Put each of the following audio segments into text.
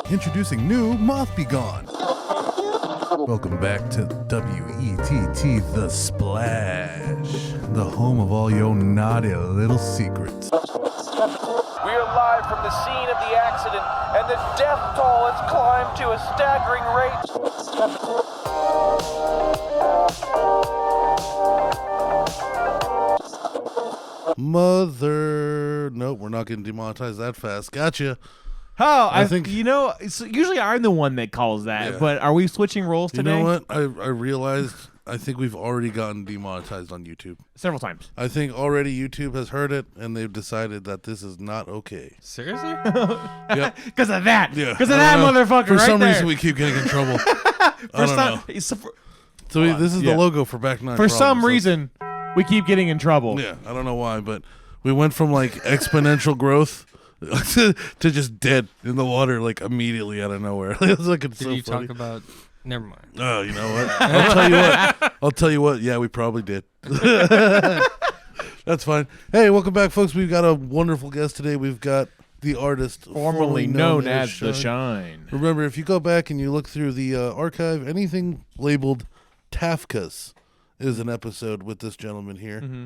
Introducing new Moth Be Gone. Welcome back to WETT The Splash, the home of all your naughty little secrets. We are live from the scene of the accident, and the death toll has climbed to a staggering rate. Mother... Nope, we're not getting demonetized that fast. Gotcha. Oh, I think usually I'm the one that calls that, Yeah. but are we switching roles today? You know what? I realized I think we've already gotten demonetized on YouTube. Several times. I think already YouTube has heard it, and they've decided that this is not okay. Seriously? Yeah. Because of that. Yeah. Because of that motherfucker For right some there. reason, we keep getting in trouble. I don't know. This is the logo for Back 9 For Problems, some so- reason, we keep getting in trouble. Yeah, I don't know why, but we went from like exponential growth to just dead in the water like immediately out of nowhere. It was like it's Did so you funny. talk about... Never mind. Oh, you know what? I'll tell you what. Yeah, we probably did. That's fine. Hey, welcome back, folks. We've got a wonderful guest today. We've got the artist Formerly known as The Shine. Remember, if you go back and you look through the archive, anything labeled TAFKAS is an episode with this gentleman here. Mm-hmm.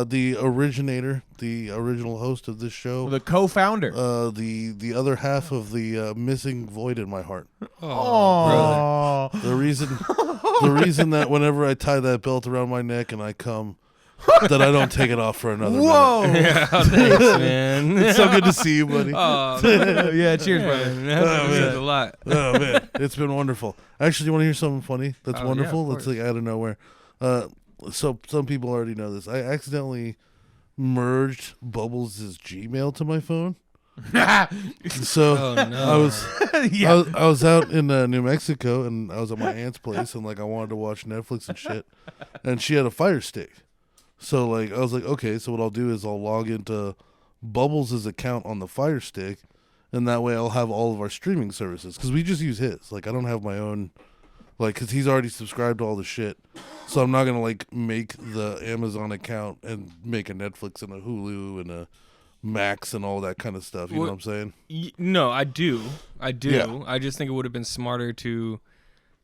The originator, the original host of this show. The co-founder. The other half of the missing void in my heart. Oh, The reason that whenever I tie that belt around my neck and I come, that I don't take it off for another whoa! minute. Yeah, thanks, man. It's so good to see you, buddy. Oh, Yeah, cheers, brother. that means a lot. Oh man, it's been wonderful. Actually, you want to hear something funny? That's Oh, wonderful. yeah, of That's like out of nowhere. So some people already know this. I accidentally merged Bubbles' Gmail to my phone. So Oh, no. I was out in New Mexico and I was at my aunt's place and like I wanted to watch Netflix and shit, and she had a Fire Stick. So like I was like, okay, so what I'll do is I'll log into Bubbles' account on the Fire Stick, and that way I'll have all of our streaming services because we just use his. Like I don't have my own, like because he's already subscribed to all the shit. So I'm not gonna like make the Amazon account and make a Netflix and a Hulu and a Max and all that kind of stuff. You know what I'm saying? No, I do. Yeah. I just think it would have been smarter to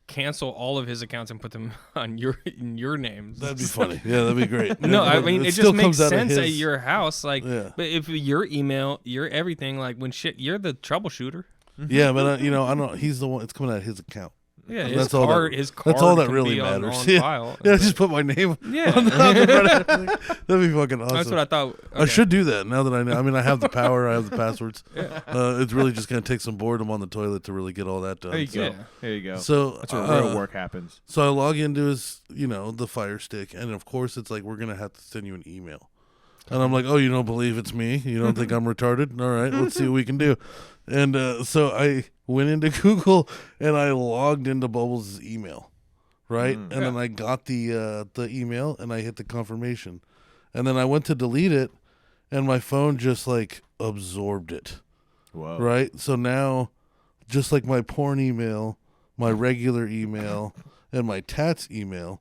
cancel all of his accounts and put them on in your names. That'd be funny. Yeah, that'd be great. No, I mean it still just makes comes out of sense at his- your house. Like, Yeah. but if your email, your everything, like when shit, you're the troubleshooter. Yeah, but I don't. He's the one. It's coming out of his account. Yeah, That's his all that- card. His card. That's all that can really be on matters. file. Yeah, just put my name. Yeah. on the front of it. That'd be fucking awesome. That's what I thought. I should do that now that I know. I mean, I have the power. I have the passwords. It's really just gonna take some boredom on the toilet to really get all that done. There you go. Yeah. There you go. So That's where real work happens. So I log into his, the Fire Stick, and of course it's like we're gonna have to send you an email. And I'm like, oh, you don't believe it's me? You don't think I'm retarded? All right, let's see what we can do. And so I went into Google and I logged into Bubbles' email, right? And then I got the email and I hit the confirmation. And then I went to delete it and my phone just like absorbed it, Whoa. right? So now just like my porn email, my regular email, and my Tats email,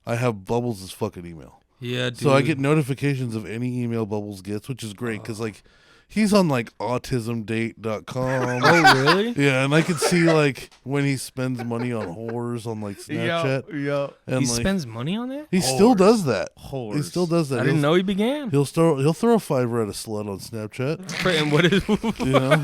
I have Bubbles' fucking email. Yeah, dude. So I get notifications of any email Bubbles gets, which is great because like he's on like autismdate.com. Oh, really? Yeah, and I can see like when he spends money on whores on like Snapchat. Yeah. And He like spends money on that? he still does that. He Whores. still does that. I didn't know he began. He'll throw a $5 at a slut on Snapchat. And what is?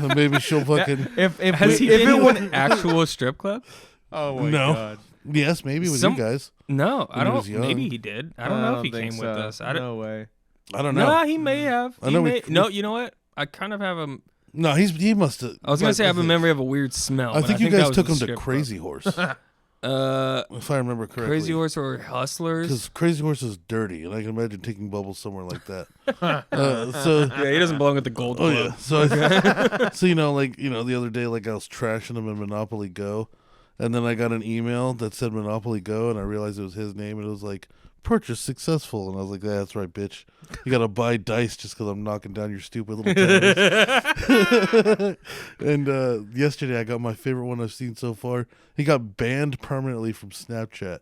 And maybe she'll fucking If Has he if been it to would an actual strip club? oh my No. god. yes, maybe with you guys. No, I he don't. was young. Maybe he did. I don't know if he think came with so. us. I don't. No way. I don't know. No, he may have. I know No, you know what? I kind of have a. No, he must have. I was gonna say I have a memory of a weird smell. I but think you that guys was took the him to strip Crazy Horse, club. if I remember correctly. Crazy Horse or Hustlers. Because Crazy Horse is dirty, and I can imagine taking Bubbles somewhere like that. So Yeah, he doesn't belong at the Gold Oh Club. yeah. So the other day, like I was trashing him in Monopoly Go, and then I got an email that said Monopoly Go, and I realized it was his name, and it was like purchase successful, and I was like, yeah, that's right, bitch. You gotta buy dice just because I'm knocking down your stupid little towers. And yesterday, I got my favorite one I've seen so far. He got banned permanently from Snapchat.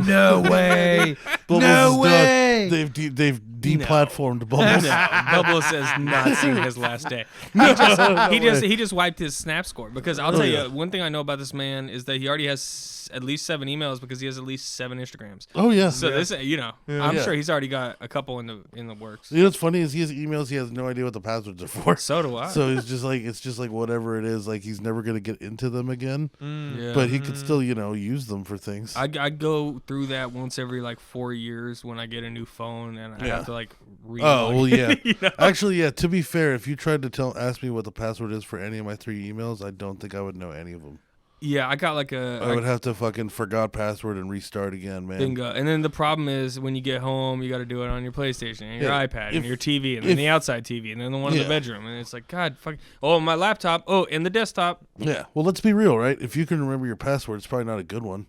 No way. Bubbles No is done. way. way. They've deplatformed Bubbles. No, Bubbles has not seen his last day. He just wiped his Snap score because I'll tell you one thing I know about this man is that he already has at least 7 emails because he has at least 7 Instagrams. Oh yeah. So this, I'm sure he's already got a couple in the works. You know what's funny is he has emails. He has no idea what the passwords are for. So do I. So it's just like whatever it is. Like he's never gonna get into them again. Yeah. But he could still use them for things. I go through that once every 4 years when I get a new phone and I have to Oh well, yeah. know? Actually, yeah. To be fair, if you tried to ask me what the password is for any of my 3 emails, I don't think I would know any of them. Yeah, I got I would have to fucking forgot password and restart again, man. bingo. And then the problem is when you get home, you got to do it on your PlayStation and your iPad and your TV and then the outside TV and then the one in the bedroom. And it's like, God, fuck. Oh, my laptop. Oh, and the desktop. Yeah. Well, let's be real, right? If you can remember your password, it's probably not a good one.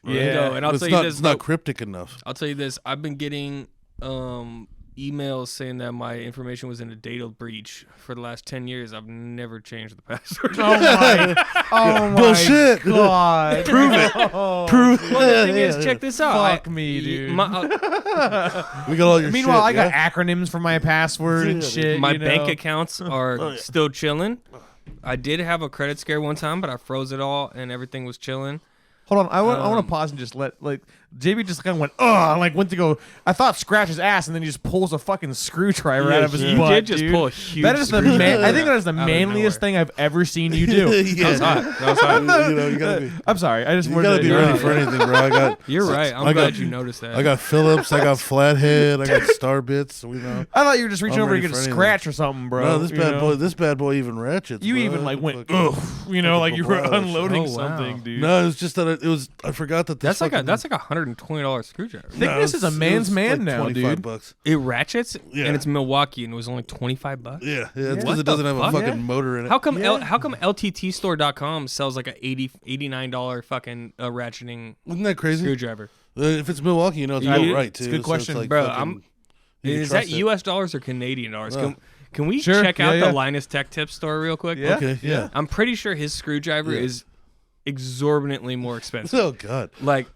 Right? Yeah. And I'll tell you this. It's not cryptic enough. I'll tell you this. I've been getting emails saying that my information was in a data breach for the last 10 years. I've never changed the password. Oh my bullshit. God. Prove it. Prove it. Well, the thing is, check this out. Fuck me, dude. We got all your Meanwhile, shit, I got acronyms for my password and shit. My bank accounts are still chilling. I did have a credit scare one time, but I froze it all and everything was chilling. Hold on, I want to pause and just let JB just kind of went went to go. I thought scratch his ass and then he just pulls a fucking screwdriver out of his You butt. did just dude. pull a huge. That is the I think that is the manliest thing I've ever seen you do. Yeah. That was hot. You gotta be. I'm sorry, I just You wanted gotta to be ready for anything, bro. You're right. I'm glad you noticed that. I got Phillips. I got Flathead. I got Star Bits. I thought you were just reaching I'm over to ready get a for anything. scratch or something, bro. No, this bad boy even ratchets. You bro. even went, Fucking- like you were barrage. unloading Oh, wow. something, dude. No, it's just that I forgot that this that's like a $120 screwdriver. Thickness is a man's man now, dude. $25. It ratchets Yeah. and it's Milwaukee and it was only $25. Yeah, it's What because it the doesn't have a fuck? fucking Yeah. motor in it. How come LTTstore.com sells like a $89 fucking ratcheting Isn't that crazy? screwdriver? If it's Milwaui, it's Yeah. built right It's a too. good so question. like Bro, fucking- you can Is that trust it. U.S. dollars or Canadian dollars? Oh. Can we Sure. check out Yeah, the yeah. Linus Tech Tips store real quick? Yeah. Okay, yeah. I'm pretty sure his screwdriver is exorbitantly more expensive. Oh god. Like,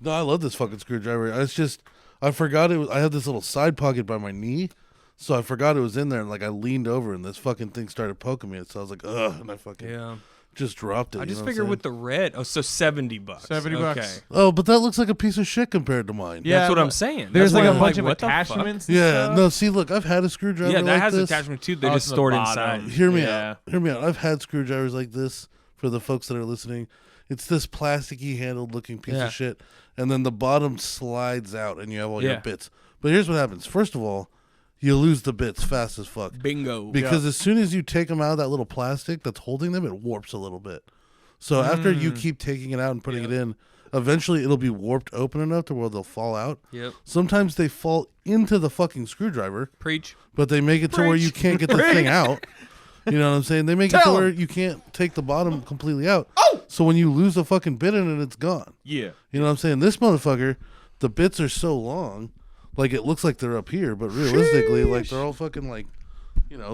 No, I love this fucking screwdriver. It's just I forgot it was. I had this little side pocket by my knee, so I forgot it was in there. And I leaned over, and this fucking thing started poking me. So I was like, ugh, and I fucking yeah. just dropped it. I you just know what I'm figured with saying? the red. Oh, so $70. $70. Okay. Oh, but that looks like a piece of shit compared to mine. Yeah, That's what but I'm saying. There's That's like why a I'm bunch of what the fuck? attachments. and Yeah. stuff. No. See, look, I've had a screwdriver. Yeah, that like has this. attachment too. They're Oh, just it's on the stored bottom. inside. Hear me Yeah. out. Hear me out. I've had screwdrivers like this for the folks that are listening. It's this plasticky handled looking piece Yeah. of shit, and then the bottom slides out, and you have all your Yeah. bits. But here's what happens. First of all, you lose the bits fast as fuck. Bingo. Because as soon as you take them out of that little plastic that's holding them, it warps a little bit. So after you keep taking it out and putting it in, eventually it'll be warped open enough to where they'll fall out. Yep. Sometimes they fall into the fucking screwdriver, Preach. but they make it to where you can't get the thing out. You know what I'm saying? They make it to Tell 'em. where you can't take the bottom completely out. Oh! So when you lose a fucking bit in it, it's gone. Yeah. You know what I'm saying? This motherfucker, the bits are so long, like it looks like they're up here, but realistically, like they're all fucking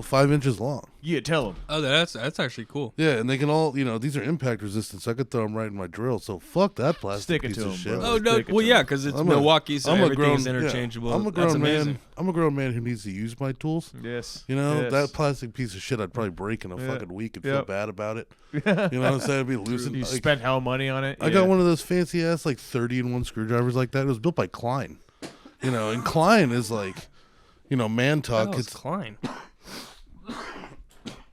5 inches long. Yeah, tell him. Oh, that's actually cool. Yeah, and they can all, these are impact resistant, so I could throw them right in my drill. So fuck that plastic Stick it piece to of 'em, shit. bro. Oh no! Stick it Well, to yeah, him. because it's I'm Milwaukee, so I'm a everything's grown- interchangeable. I'm a That's grown amazing. man. I'm a grown man who needs to use my tools. Yes. That plastic piece of shit I'd probably break in a fucking week and feel Yep. bad about it. You know what I'm saying? I'd be losing. You like, spent hell money on it. I got one of those fancy ass 30-in-1 screwdrivers like that. It was built by Klein. And Klein is man talk. Oh, It's it's Klein.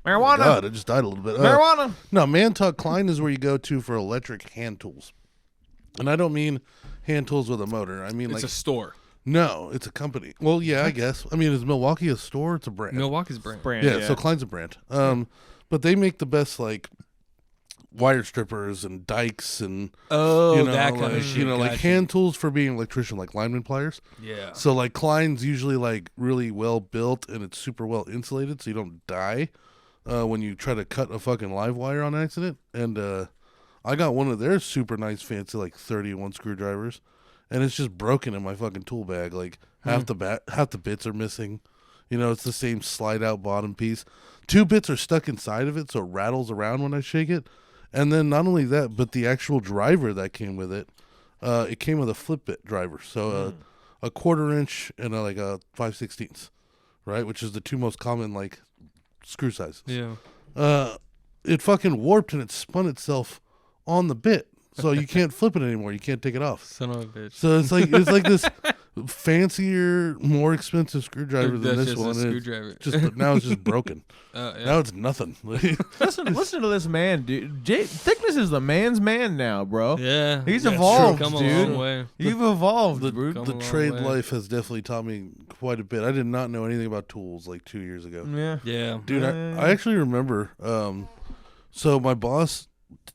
marijuana. God, I just died a little bit. Marijuana. No, Mantuck Klein is where you go to for electric hand tools. And I don't mean hand tools with a motor. I mean It's a store. no, it's a company. Well, yeah, I guess. I mean, is Milwaukee a store? It's a brand. Milwaukee's brand. Brand. Yeah, so Klein's a brand. But they make the best wire strippers and dikes and Oh, that kind of shit. like Gotcha. hand tools for being an electrician, like lineman pliers. Yeah. So Klein's usually really well built and it's super well insulated, so you don't die when you try to cut a fucking live wire on accident. And I got one of their super nice fancy 30-in-1 screwdrivers, and it's just broken in my fucking tool bag. Half the bits are missing. It's the same slide out bottom piece. 2 bits are stuck inside of it, so it rattles around when I shake it. And then not only that, but the actual driver that came with it, it came with a flip bit driver. So a 1/4 inch and a 5/16, right? Which is the two most common like screw sizes. Yeah. It fucking warped and it spun itself on the bit, so you can't flip it anymore. You can't take it off. Son of a bitch. So it's like this fancier, more expensive screwdriver than That's this just a one. screwdriver. Now it's just broken. Yeah. Now it's nothing. Listen to this man, dude. Thickness is the man's man now, bro. Yeah. He's That's evolved, true. Come dude. a long way. You've evolved, The, bro. Come the a long trade way. life has definitely taught me quite a bit. I did not know anything about tools like 2 years ago. Yeah. Yeah. Dude, I actually remember. So my boss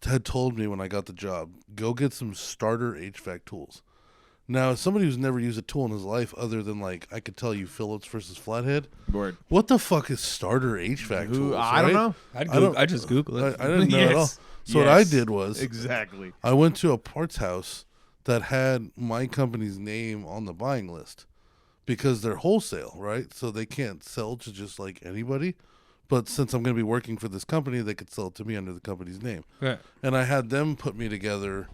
had told me when I got the job, go get some starter HVAC tools. Now, as somebody who's never used a tool in his life other than like I could tell you Phillips versus Flathead, Word. what the fuck is starter HVAC tools? I don't right? know. I just Google it. I didn't know at all. So what I did was Exactly. I went to a parts house that had my company's name on the buying list because they're wholesale, right? So they can't sell to just like anybody. But since I'm going to be working for this company, they could sell it to me under the company's name. Right. And I had them put me together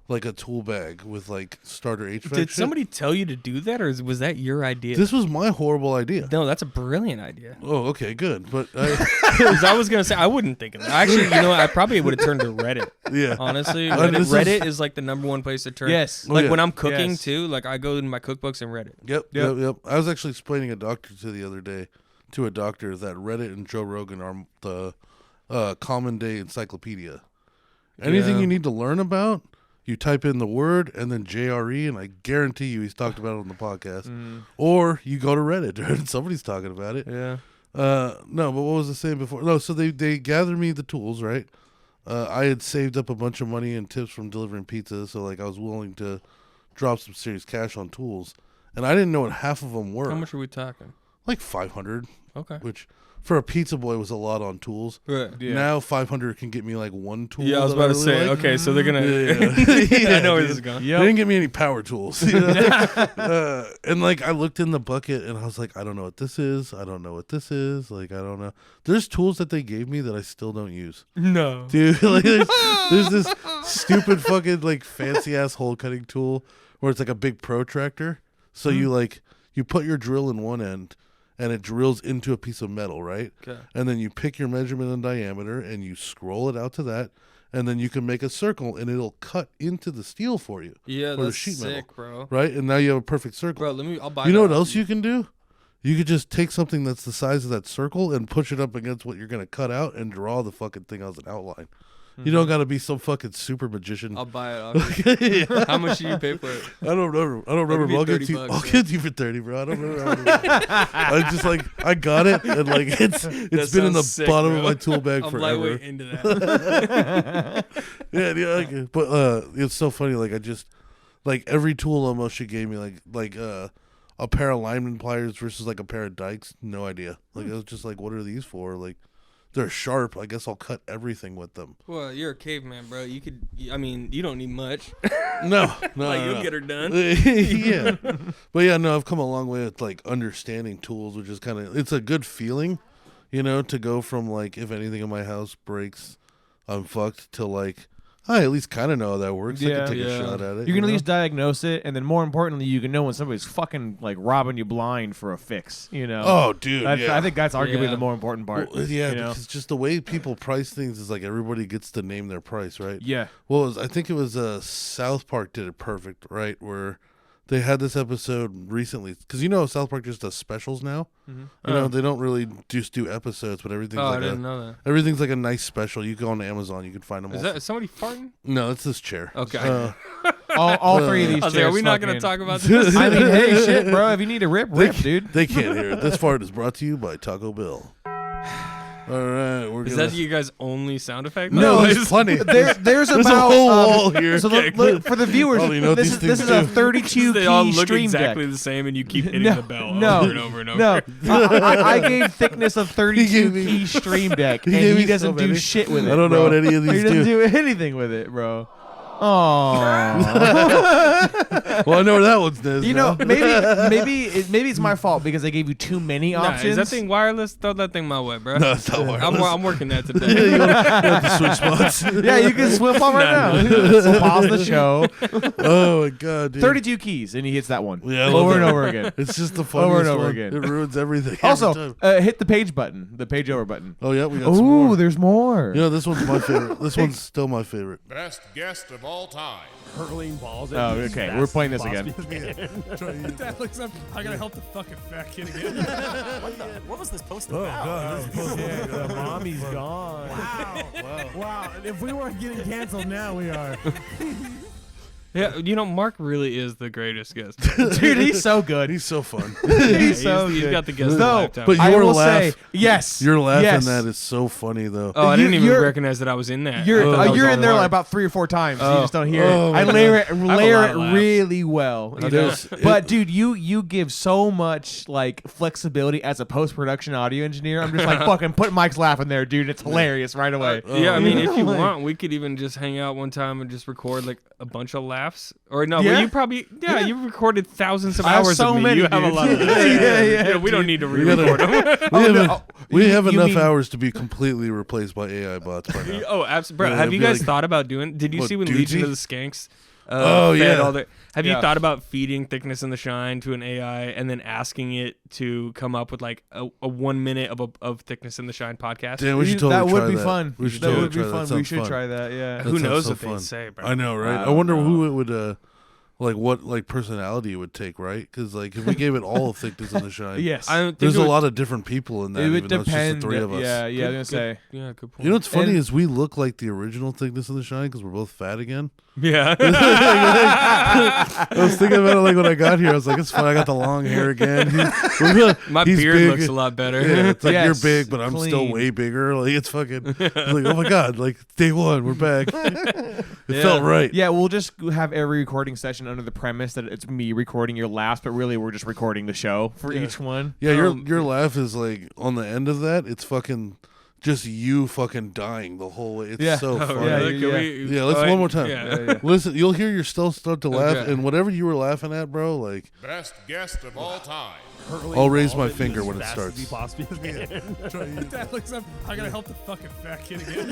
like a tool bag with like starter HVAC Did shit. somebody tell you to do that, or was that your idea? This was my horrible idea. No, that's a brilliant idea. Oh, okay, good. But Because I was gonna say I wouldn't think of that. Actually, you know, I probably would have turned to Reddit. yeah. Honestly, This is- Reddit is like the #1 place to turn. Yes. Like Oh, yeah. when I'm cooking Yes. too, like I go in my cookbooks and Reddit. Yep. I was actually explaining a doctor the other day to a doctor that Reddit and Joe Rogan are the common day encyclopedia. Anything Yeah. you need to learn about, you type in the word and then JRE, and I guarantee you he's talked about it on the podcast. Or you go to Reddit and somebody's talking about it. Yeah. No, but what was I saying before? No, so they gather me the tools, right? I had saved up a bunch of money and tips from delivering pizza, so like I was willing to drop some serious cash on tools, and I didn't know what half of them were. How much are we talking? Like 500, Okay. which for a pizza boy was a lot on tools. Right. Yeah. Now 500 can get me like one tool. Yeah, I was that about to really say. like. Okay, so they're gonna. Yeah, I know where dude. this is going. They didn't get me any power tools. You know? And like I looked in the bucket and I was like, I don't know what this is. I don't know what this is. Like I don't know. There's tools that they gave me that I still don't use. No. Dude, like there's this stupid fucking like fancy ass hole cutting tool where it's like a big protractor. So you put your drill in one end and it drills into a piece of metal, right? Okay. And then you pick your measurement and diameter and you scroll it out to that, and then you can make a circle and it'll cut into the steel for you. Yeah, or the that's sheet metal, sick, bro. right? And now you have a perfect circle. Bro, I'll buy. You know that. what else you can do? You could just take something that's the size of that circle and push it up against what you're gonna cut out and draw the fucking thing as an outline. You don't gotta be some fucking super magician. I'll buy it. Yeah. How much do you pay for it? I don't remember. give you I'll give 30 you. bucks, I'll yeah. give you for 30, bro. I don't remember. I just like I got it, and like it's been in the sounds sick, bottom bro. of my tool bag I'm forever. lightweight into that. Yeah. Like, but it's so funny. Like I just like every tool almost she gave me like a pair of lineman pliers versus like a pair of dikes. No idea. Like it was just like, what are these for? Like they're sharp. I guess I'll cut everything with them. Well, you're a caveman, bro. You could. I mean, you don't need much. No, Like no, you'll no. get her done. Yeah, but yeah, no, I've come a long way with like understanding tools, which is kind of it's a good feeling, you know, to go from like if anything in my house breaks, I'm fucked to like I at least kind of know how that works. I Yeah. can take Yeah. a shot at it. You can at know? least diagnose it, and then more importantly, you can know when somebody's fucking like robbing you blind for a fix. You know. Oh, dude, I think that's arguably Yeah. the more important part. Well, yeah, you know? because just the way people price things is like everybody gets to name their price, right? Yeah. Well, I think it was South Park did it perfect, right? Where they had this episode recently because you know South Park just does specials now. You know they don't really just do episodes, but everything's Oh, I like didn't know that. everything's like a nice special. You go on Amazon, you can find them. Is all. that somebody farting? No, it's this chair. Okay. All three of these. I was like, are chairs we not going to fucking- talk about this? I mean, hey, shit, bro. If you need a rip, dude. They can't hear it. This fart is brought to you by Taco Bell. All right, we're Is gonna. that you guys' only sound effect? No, Like, there's plenty. There's There's about a whole wall here. So look, for the viewers, I don't even know what this these is things a do. 32 they all key look stream exactly deck. the same, and you keep hitting No, the bell no, over and over and over. No, I gave thickness of 32 gave me- key stream deck, and gave he me doesn't so do many. shit with it. I don't know bro. what any of He these doesn't do. do anything with it, bro. Oh. Well, I know where that one's is. You know, maybe it's my fault because I gave you too many Nah, options. is that thing wireless? Throw that thing my way, bro. No, it's not wireless. I'm working that Yeah, today. you have to switch spots. Yeah, you can swim on right now. So pause the show. Oh my god, dude. 32 keys, and he hits that one Yeah, I love over and that. over again. It's just the Over funniest and over one. again. It ruins everything. Also, every time. hit the page button, the page over button. Oh yeah, we got some more. Ooh, there's more. You know, this one's my favorite. This one's still my favorite. Best guest of all time. Hurling balls at Oh, these okay, fast we're playing this again. That looks up. I gotta help the fucking fat kid again. What was this post Oh about? god, the mommy's gone. Wow. If we weren't getting canceled now, we are. Yeah, you know, Mark really is the greatest guest. Dude, he's so good. He's so fun. He's so he's good. got the guest of a No, lifetime. But I your will laugh, say, yes. your laugh yes. in that is so funny though. Oh, I didn't even you're- recognize that I was in that. You're I thought that was you're all in there Mark. like about 3 or 4 times. So you Oh. just don't hear Oh it. my I God. layer it a lot of laughs. really well. You know? There's- But dude, you give so much like flexibility as a post production audio engineer. I'm just like fucking put Mike's laugh in there, dude. It's hilarious right away. Yeah, I mean, if you Like- want, we could even just hang out one time and just record like a bunch of laughs. Or no, Yeah. but you probably you recorded thousands of I have hours so of me. many, You have a dude. lot of those. Yeah, we don't need to We gotta- re-record them. We have you enough mean- hours to be completely replaced by AI bots by now. Oh, absolutely, bro. Yeah, Have it'd you be guys like- thought about doing? Did you What, see when Doogie? Legion of the Skanks? Oh, fed yeah. all their, have you Yeah. thought about feeding Thickness and the Shine to an AI and then asking it to come up with like a 1 minute of Thickness and the Shine podcast? Damn, we should totally that try would be that. fun. We should that totally would be try that. fun. We Sounds should fun. try that. Yeah. That Who sounds knows so what fun. they'd say, bro? I know, right? I I don't wonder know. who it would, like what like personality it would take, right? Because like if we gave it all of Thickness and the Shine, Yes. I don't think there's it a would- lot of different people in that. It would even though it's just depend. the 3 of us. Yeah, yeah. I was gonna say. Yeah, good point. You know what's funny And- is we look like the original Thickness and the Shine because we're both fat again. Yeah. I was thinking about it like when I got here. I was like, it's fine. I got the long hair again. My he's beard big. looks a lot better. Yeah, it's like Yes, you're big, but I'm still clean. way bigger. Like it's fucking. It's like oh my god, like day one, we're back. It Yeah. felt right. Yeah, we'll just have every recording session under the premise that it's me recording your laughs, but really we're just recording the show for each one. Yeah, your laugh is like on the end of that. It's fucking just you fucking dying the whole way. It's Yeah. so Oh, funny. yeah, really? Can yeah. we- Yeah, let's oh, one more time. Yeah. Listen, you'll hear yourself start to laugh, Okay. and whatever you were laughing at, bro, like Best guest of all time. Hurling I'll raise balls my at finger as when it fast starts. as he possibly can. That looks up. I gotta help the fucking fat kid again.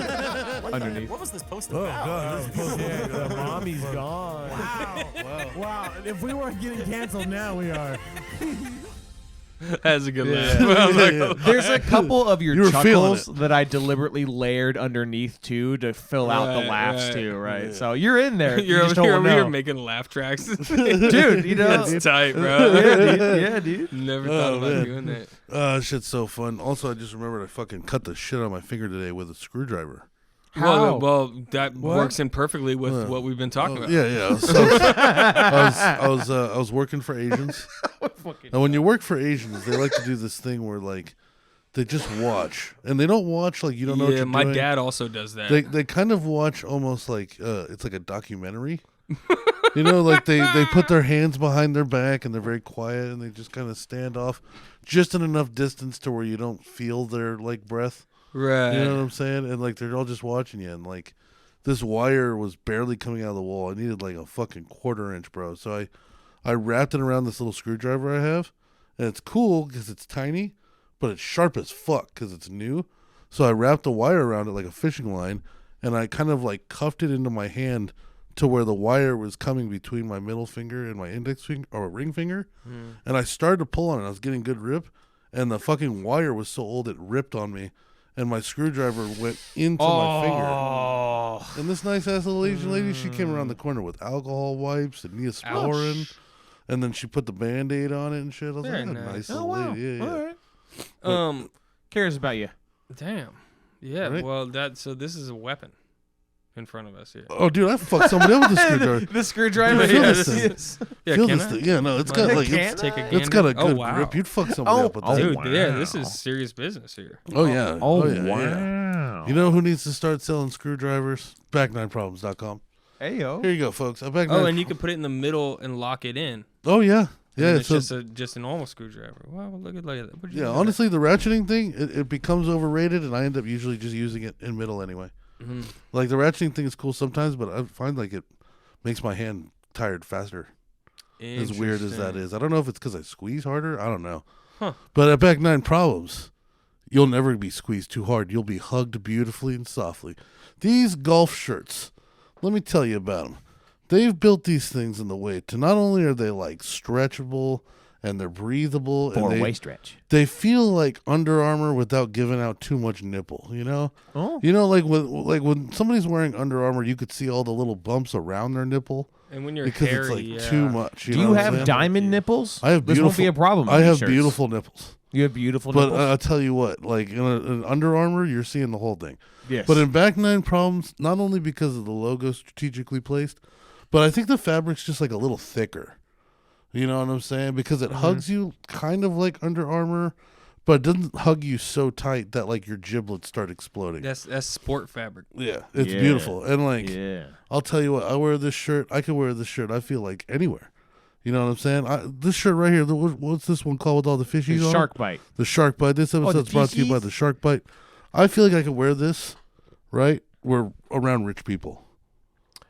Underneath. What was this post Oh about? god, the mommy's gone. Wow. If we weren't getting canceled now, we are. That's a good Yeah. laugh. I was like, Yeah. oh. There's a couple of your You were feeling chuckles that I deliberately layered underneath too to fill out the Right, laughs right. too, right? So you're in there. You're you just over don't here know. making laugh tracks. Dude, you know. That's tight, bro. yeah, dude. Yeah, dude. Never Oh, thought about man. doing that. shit's so fun. Also, I just remembered I fucking cut the shit on my finger today with a screwdriver. How? Well, that works in perfectly with Yeah. what we've been talking about. Yeah, yeah. I was working for Asians, and when you work for Asians, they like to do this thing where like they just watch, and they don't watch like you don't know what Yeah, you're my doing. dad also does that. They kind of watch almost like it's like a documentary. You know, like they put their hands behind their back and they're very quiet and they just kind of stand off just in enough distance to where you don't feel their like breath. right. You know what I'm saying? And like they're all just watching you, and like this wire was barely coming out of the wall. I needed like a fucking 1/4 inch, bro. So I wrapped it around this little screwdriver I have, and it's cool because it's tiny, but it's sharp as fuck because it's new. So I wrapped a wire around it like a fishing line, and I kind of like cuffed it into my hand to where the wire was coming between my middle finger and my index finger or ring finger, and I started to pull on it. I was getting good rip, and the fucking wire was so old it ripped on me. And my screwdriver went into my finger. And this nice ass little Asian lady, she came around the corner with alcohol wipes and Neosporin. And then she put the Band-Aid on it and shit. I was Very like, nice. nice Oh, little wow. lady. Yeah, yeah. All right. Cares about you. Damn. Yeah. Right? Well, so this is a weapon in front of us here. Oh, dude, I fucked somebody up with the screwdriver. The screwdriver. Feel Yeah, this this thing. is. Yeah, Feel can this I? thing. Yeah, no, it's got like Can it's, Take a I? gander. it's got a Oh, good wow. grip. You'd fuck somebody Oh, up with oh, that. Dude, wow. yeah, this is serious business here. Oh yeah. Oh, yeah, wow. yeah. You know who needs to start selling screwdrivers? Back9problems.com. Hey, yo. Here you go, folks. Back Oh, and you can put it in the middle and lock it in. Oh yeah. Yeah, And it's so just a normal screwdriver. Wow, look at that. What'd you yeah, do honestly, the ratcheting thing, it becomes overrated, and I end up usually just using it in middle anyway. there? Mhm. Like, the ratcheting thing is cool sometimes, but I find, like, it makes my hand tired faster. As weird as that is. I don't know if it's because I squeeze harder. I don't know. Huh. But at Back Nine Problems, you'll never be squeezed too hard. You'll be hugged beautifully and softly. These golf shirts, let me tell you about them. They've built these things in the way to not only are they like stretchable and they're breathable. For and waist stretch. They feel like Under Armour without giving out too much nipple, you know? Oh. You know, like when somebody's wearing Under Armour, you could see all the little bumps around their nipple. And when you're because hairy, it's like too much. Do know you what I'm have saying? diamond nipples? I have This beautiful. won't be a problem. I with have these shirts. beautiful nipples. You have beautiful But nipples? I'll tell you what, like in an Under Armour, you're seeing the whole thing. Yes. But in Back Nine Problems, not only because of the logo strategically placed, but I think the fabric's just like a little thicker. You know what I'm saying? Because it hugs you kind of like Under Armour, but it doesn't hug you so tight that like your giblets start exploding. That's sport fabric. Yeah, it's Yeah. beautiful. And like, Yeah. I'll tell you what, I wear this shirt. I could wear this shirt. I feel like anywhere. You know what I'm saying? This shirt right here, what's this one called with all the fishies The on? shark bite. The Shark Bite. This episode's brought to you by fishies? the Shark Bite. I feel like I could wear this, right? We're around rich people.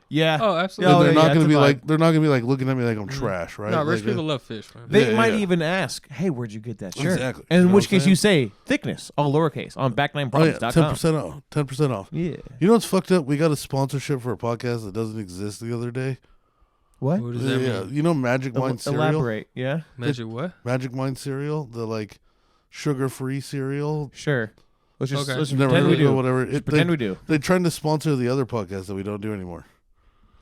Yeah. Oh, And absolutely. they're not that's gonna a be vibe. like looking at me like I'm trash, right? No, rich Like, people love fish, man. They Yeah, might yeah. even ask, "Hey, where'd you get that shirt?" Exactly. And You in know which what I'm case you say thickness, all lowercase, on Oh yeah, back9problems.com. 10% off. 10% off. Yeah. You know what's fucked up? We got a sponsorship for a podcast that doesn't exist the other day. What? What does that mean? You know Magic Mind cereal? Elaborate. Yeah. Magic what? Magic Mind cereal, the like sugar-free cereal. Sure. Let's just, Okay. let's Never pretend we heard of it, do. whatever. Just pretend we do. They're trying to sponsor the other podcast that we don't do anymore.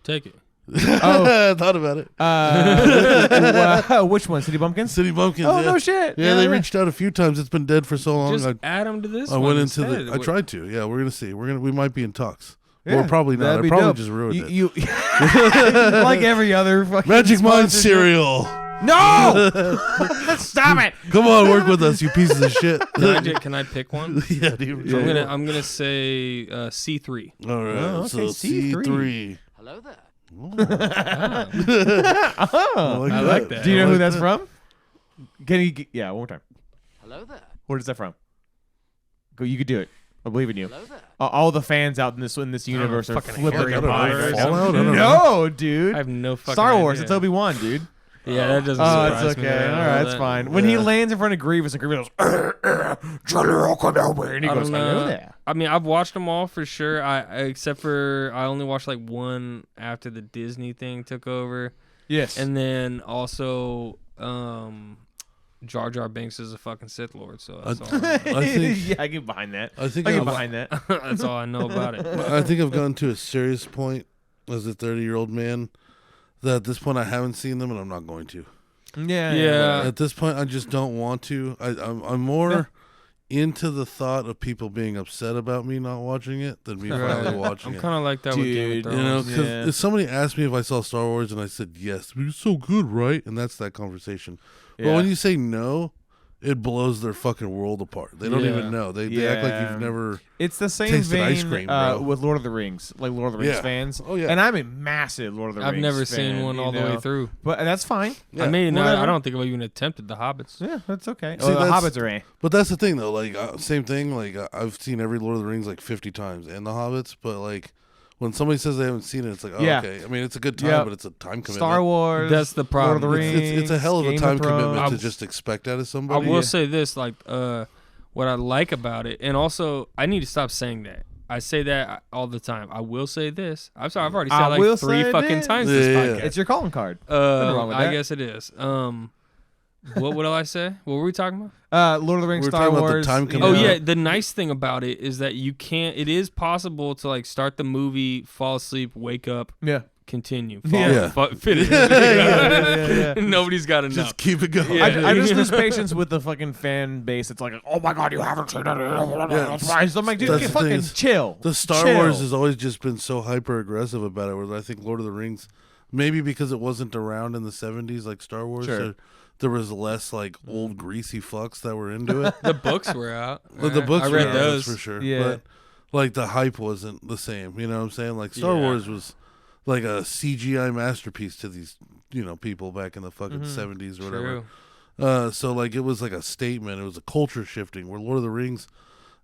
Take it. Oh. Thought about it. Which one? City Bumpkins? City Bumpkins. Oh, yeah. no shit. Yeah, they reached out a few times. It's been dead for so long. Just add them to this I one went into instead. the. I tried to. Yeah, we're gonna see. We might be in talks. Yeah, Or probably not. that'd I be probably dope. just ruined it. You like every other fucking Magic Mind sponsorship. cereal. No! Stop it! Come on, work with us, you pieces of shit. Can I pick one? Yeah, dude. I'm gonna say C3. All right. Oh, okay, So C3. C3. Hello there. I like that. Do you know I who like that's that. from? Can you? Yeah, one more time. Hello there. Where is that from? Go. You could do it. I believe in you. Hello there. All the fans out in this universe are fucking flipping Harry their Potter mind. or Fallout? I don't know. No, dude. I have no fucking Star Wars. idea. It's Obi-Wan, dude. Yeah, that doesn't Oh, surprise it's me. okay. at All all, right, it's that- fine. When he lands in front of Grievous, and Grievous goes, and he I goes, don't "Hello know. there." I mean, I've watched them all for sure. Except for I only watched like one after the Disney thing took over, Yes. and then also Jar Jar Binks is a fucking Sith Lord. So that's all. I think. yeah, I get behind that. I think I get I've- behind that. That's all I know about it. I think I've gotten to a serious point as a 30-year-old man that at this point I haven't seen them and I'm not going to. Yeah. Yeah. At this point, I just don't want to. I'm more into the thought of people being upset about me not watching it than me finally watching I'm it. kind of like that with Game Dude, of You Thrones. know, because Yeah. if somebody asked me if I saw Star Wars and I said yes, it's so good, right? And that's that conversation. But Yeah. when you say no, it blows their fucking world apart. They don't Yeah. even know. They act like Yeah. you've never. It's the same Tasted vein ice cream, bro. with Lord of the Rings, like Lord of the Rings Yeah. fans. Oh, yeah. And I'm a massive Lord of the I've Rings never fan, seen one you all the know. way through. But that's fine. Yeah. I mean, Whatever. I don't think I've even attempted the Hobbits. Yeah, that's okay. See, the that's- Hobbits are But that's the thing, though. Like, same thing. Like, I've seen every Lord of the Rings like 50 times and the Hobbits. But like, when somebody says they haven't seen it, it's like, oh, Yeah. okay. I mean, it's a good time, Yep. but it's a time commitment. Star Wars. That's the Lord of the problem. Rings. It's a hell of a Game time of Thrones. commitment to I- just expect that of I somebody. will say this, like, what I like about it, and also I need to stop saying that. I say that all the time. I will say this. I'm sorry, I've already said I it will like 3 say fucking this. times Yeah, this yeah, podcast. yeah. It's your calling card. Nothing wrong with I that. guess it is. What will I say? What were we talking about? Lord of the Rings, We're Star talking about the Wars. time you commitment. Oh know. yeah, the nice thing about it is that you can't. It is possible to like start the movie, fall asleep, wake up, Yeah. continue, Yeah. finish. yeah. Nobody's got enough. Just keep it going. Yeah. I just lose patience with the fucking fan base. It's like, oh my god, you haven't seen it. That's why. I'm like, dude, That's get the fucking thing is, chill. The Star Chill. Wars has always just been so hyper aggressive about it. Whereas I think Lord of the Rings, maybe because it wasn't around in the 70s like Star Wars, Sure. so there was less like old greasy fucks that were into it. The books were out. But the books I were read out, those that's for sure. Yeah. But like the hype wasn't the same. You know what I'm saying? Like Star Yeah. Wars was like a CGI masterpiece to these, people back in the fucking 70s or whatever. True. So like it was like a statement. It was a culture shifting. Where Lord of the Rings,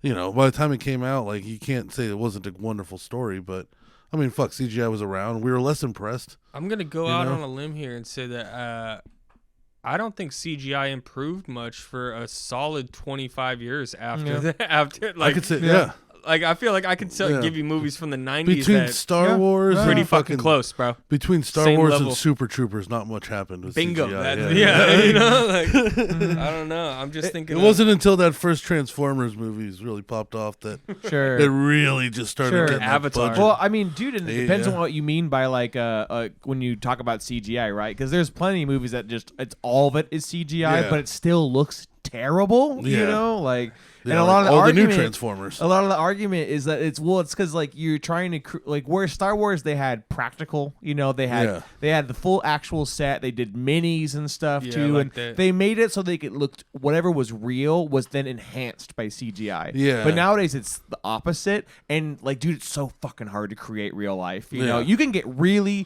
by the time it came out, like you can't say it wasn't a wonderful story, but I mean, fuck, CGI was around. We were less impressed. I'm gonna go out on a limb here and say that I don't think CGI improved much for a solid 25 years after that. After I could say, Like, I feel like I could give you movies from the 90s between Star Wars, pretty and fucking close, bro. Between Star Same Wars level. and Super Troopers, not much happened with Bingo. CGI. You know, like I don't know. I'm just thinking. It wasn't until that first Transformers movies really popped off that Sure. it really just started getting that Avatar. budget. Well, I mean, dude, it depends Yeah. on what you mean by like when you talk about CGI, right? Because there's plenty of movies that just it's all of it is CGI, Yeah. but it still looks terrible. You Yeah. know, like Yeah, and a like lot of the all argument, the new Transformers. A lot of the argument is that it's because like you're trying to like where Star Wars they had practical, you know, they had the full actual set, they did minis and stuff Yeah, too, like and that. they made it so they could look whatever was real was then enhanced by CGI. Yeah. But nowadays it's the opposite, and like, dude, it's so fucking hard to create real life. You know, Yeah. you can get really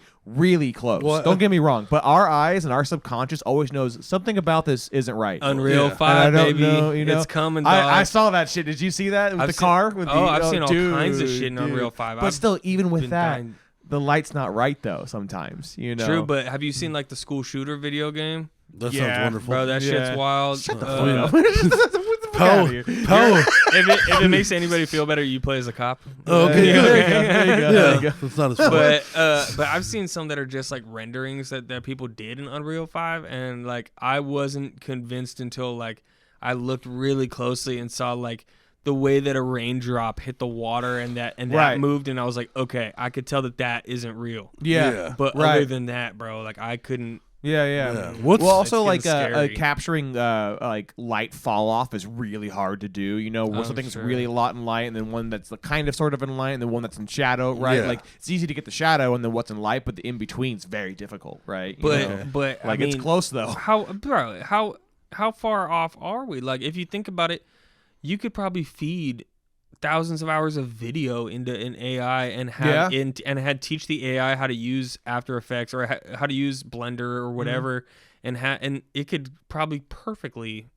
close. Well, Don't get me wrong, but our eyes and our subconscious always knows something about this isn't right. Unreal Yeah. 5, And I don't baby. know, you know, It's coming, dog. I saw that shit. Did you see that with I've the seen- car? With I've the, seen all dude, kinds of shit in dude. Unreal 5. But I've still, even with been that, dying. the light's not right though. Sometimes, you know. True, but have you seen like the school shooter video game? That Yeah, sounds wonderful. Bro, that shit's wild. Shut the Uh, fuck up. Power. if it makes anybody feel better, you play as a cop. Oh, okay, Yeah, good. there you go, there you go, there you go. That's not as fun. But I've seen some that are just like renderings that people did in Unreal 5, and like I wasn't convinced until like I looked really closely and saw like the way that a raindrop hit the water and that Right. moved, and I was like, okay, I could tell that isn't real. Yeah. But Right. other than that, bro, like I couldn't. Yeah. Yeah. What's Well, also It's like getting scary. capturing like light fall off is really hard to do. You know, where Oh, something's sure. really a lot in light, and then one that's kind of sort of in light, and then one that's in shadow. Right? Yeah. Like it's easy to get the shadow, and then what's in light, but the in between's very difficult. Right? You But know? but like I mean, it's close though. how far off are we? Like if you think about it, you could probably feed thousands of hours of video into an AI and have had teach the AI how to use After Effects or how to use Blender or whatever, and it could probably perfectly.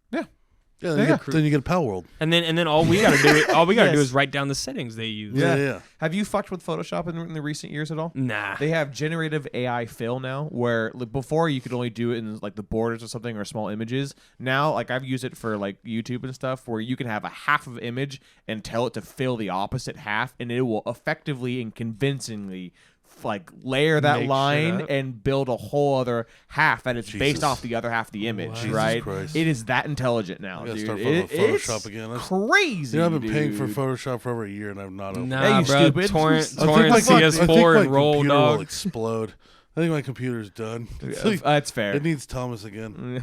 Then you get a Pal World. And then all we gotta do Yes. is write down the settings they use. Yeah. Have you fucked with Photoshop in the recent years at all? Nah. They have generative AI fill now, where like, before you could only do it in like the borders or something or small images. Now, like I've used it for like YouTube and stuff, where you can have a half of image and tell it to fill the opposite half, and it will effectively and convincingly like layer that Make shit line up. and build a whole other half that is Jesus. based off the other half of the image, Jesus right? Christ. It is that intelligent now, I gotta dude. start fucking with Photoshop It's again. crazy. You know, I've been paying for dude. Photoshop for over a year, and I've not opened it. Nah, Yeah, you bro. stupid. Torrent I think Torrent my CS4 and roll, computer dog. will explode. I think my computer's done. That's fair. It needs Thomas again.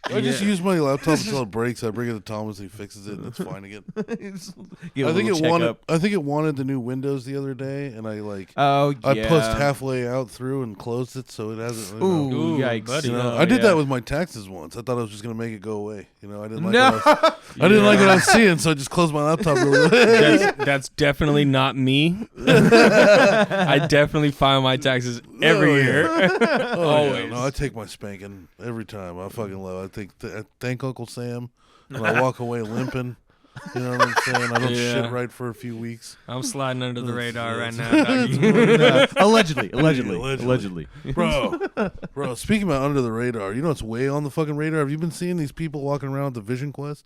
I just use my laptop until it breaks. I bring it to Thomas, and he fixes it, and it's fine again. Give a I think little it wanted. checkup. I think it wanted the new Windows the other day, and I Oh yeah. I pushed halfway out through and closed it, so it hasn't. You know, Ooh, Ooh, yikes! buddy. you know, Oh, I did yeah. that with my taxes once. I thought I was just gonna make it go away. You know, I didn't like. No. I didn't like what I was seeing, so I just closed my laptop really. That's definitely not me. I definitely file my taxes every year. Oh, Always. yeah. No, I take my spanking every time. I fucking love it. I thank Uncle Sam, and I walk away limping. You know what I'm saying? I don't Yeah. shit right for a few weeks. I'm sliding under the radar right yes. now, doggy. Allegedly. Bro, speaking about under the radar, you know what's way on the fucking radar? Have you been seeing these people walking around with the Vision Quest?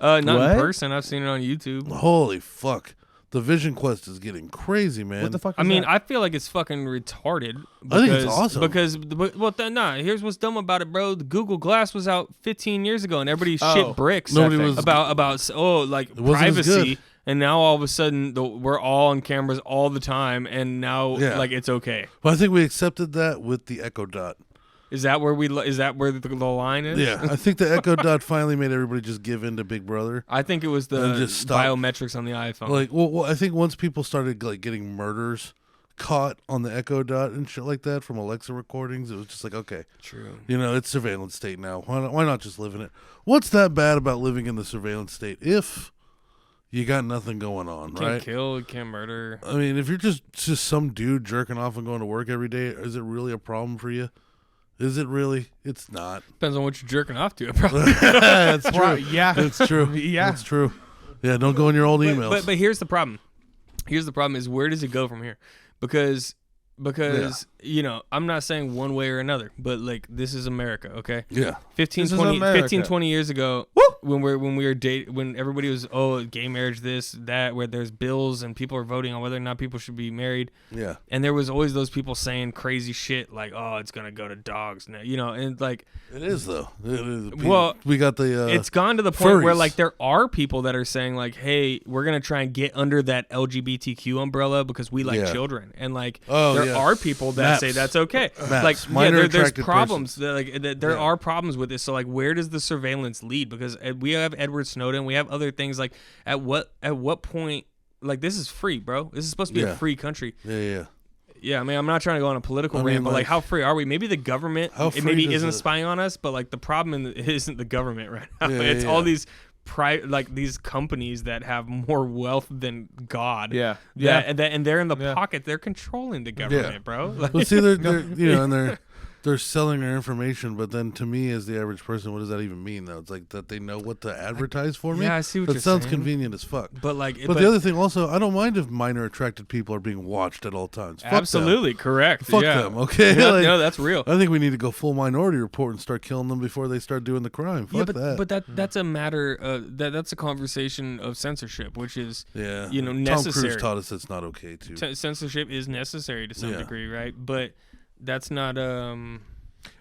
Not What? in person. I've seen it on YouTube. Holy fuck. The Vision Quest is getting crazy, man. What the fuck? I mean, I feel like it's fucking retarded. I think it's awesome. Here's what's dumb about it, bro. The Google Glass was out 15 years ago, and everybody Oh. shit bricks Nobody was- about like It wasn't as privacy. good. And now all of a sudden, we're all on cameras all the time, and now Yeah. like it's okay. But I think we accepted that with the Echo Dot. Is that where the line is? Yeah, I think the Echo Dot finally made everybody just give in to Big Brother. I think it was And the just stop. biometrics on the iPhone. Like, well, I think once people started like getting murders caught on the Echo Dot and shit like that from Alexa recordings, it was just like, okay, True. you know, it's surveillance state now. Why not just live in it? What's that bad about living in the surveillance state if you got nothing going on, Can't right? kill, can't murder. I mean, if you're just some dude jerking off and going to work every day, is it really a problem for you? Is it really? It's not. Depends on what you're jerking off to, probably. That's true. Yeah. It's true. Yeah. It's true. Yeah, don't go in your old emails. But here's the problem. here's the problem: is where does it go from here? Because you know, I'm not saying one way or another, but like this is America, okay? Yeah. 15, This is 20, America. 15, 20 years ago, when we were when everybody was gay marriage, this, that, where there's bills and people are voting on whether or not people should be married. Yeah. And there was always those people saying crazy shit like, oh, it's gonna go to dogs now, you know, and like It is though. It is. Well, we got the. it's gone to the point where furries. like there are people that are saying like, hey, we're gonna try and get under that LGBTQ umbrella because we like Yeah. children, and like Oh, there yeah. are people that Maps. say that's okay. Maps. Like Minor there's attracted problems. persons. There Yeah. are problems with this. So like, where does the surveillance lead? Because we have Edward Snowden, we have other things. Like at what point? Like this is free, bro. This is supposed to be Yeah. a free country. Yeah. Yeah, I mean, I'm not trying to go on a political I rant, mean, but like, like, how free are we? Maybe the government, how it free maybe does isn't it- spying on us, but like the problem isn't the government right now. Yeah, It's yeah, all yeah. these like these companies that have more wealth than God. Yeah. And they're in the Yeah. pocket. They're controlling the government, bro. Like, Well, see, they're you know, and they're selling their information, but then to me, as the average person, what does that even mean? Though it's like that they know what to advertise for me. Yeah, I see what that you're sounds saying. convenient as fuck. but like, But the other thing, also, I don't mind if minor attracted people are being watched at all times. Fuck them. absolutely correct. Fuck yeah. them, okay? Yeah, Like, no, that's real. I think we need to go full Minority Report and start killing them before they start doing the crime. Fuck Yeah, that. but that's a matter. That's a conversation of censorship, which is Yeah, you know, Tom necessary. Cruise taught us it's not okay to. Censorship is necessary to some Yeah. degree, right? But that's not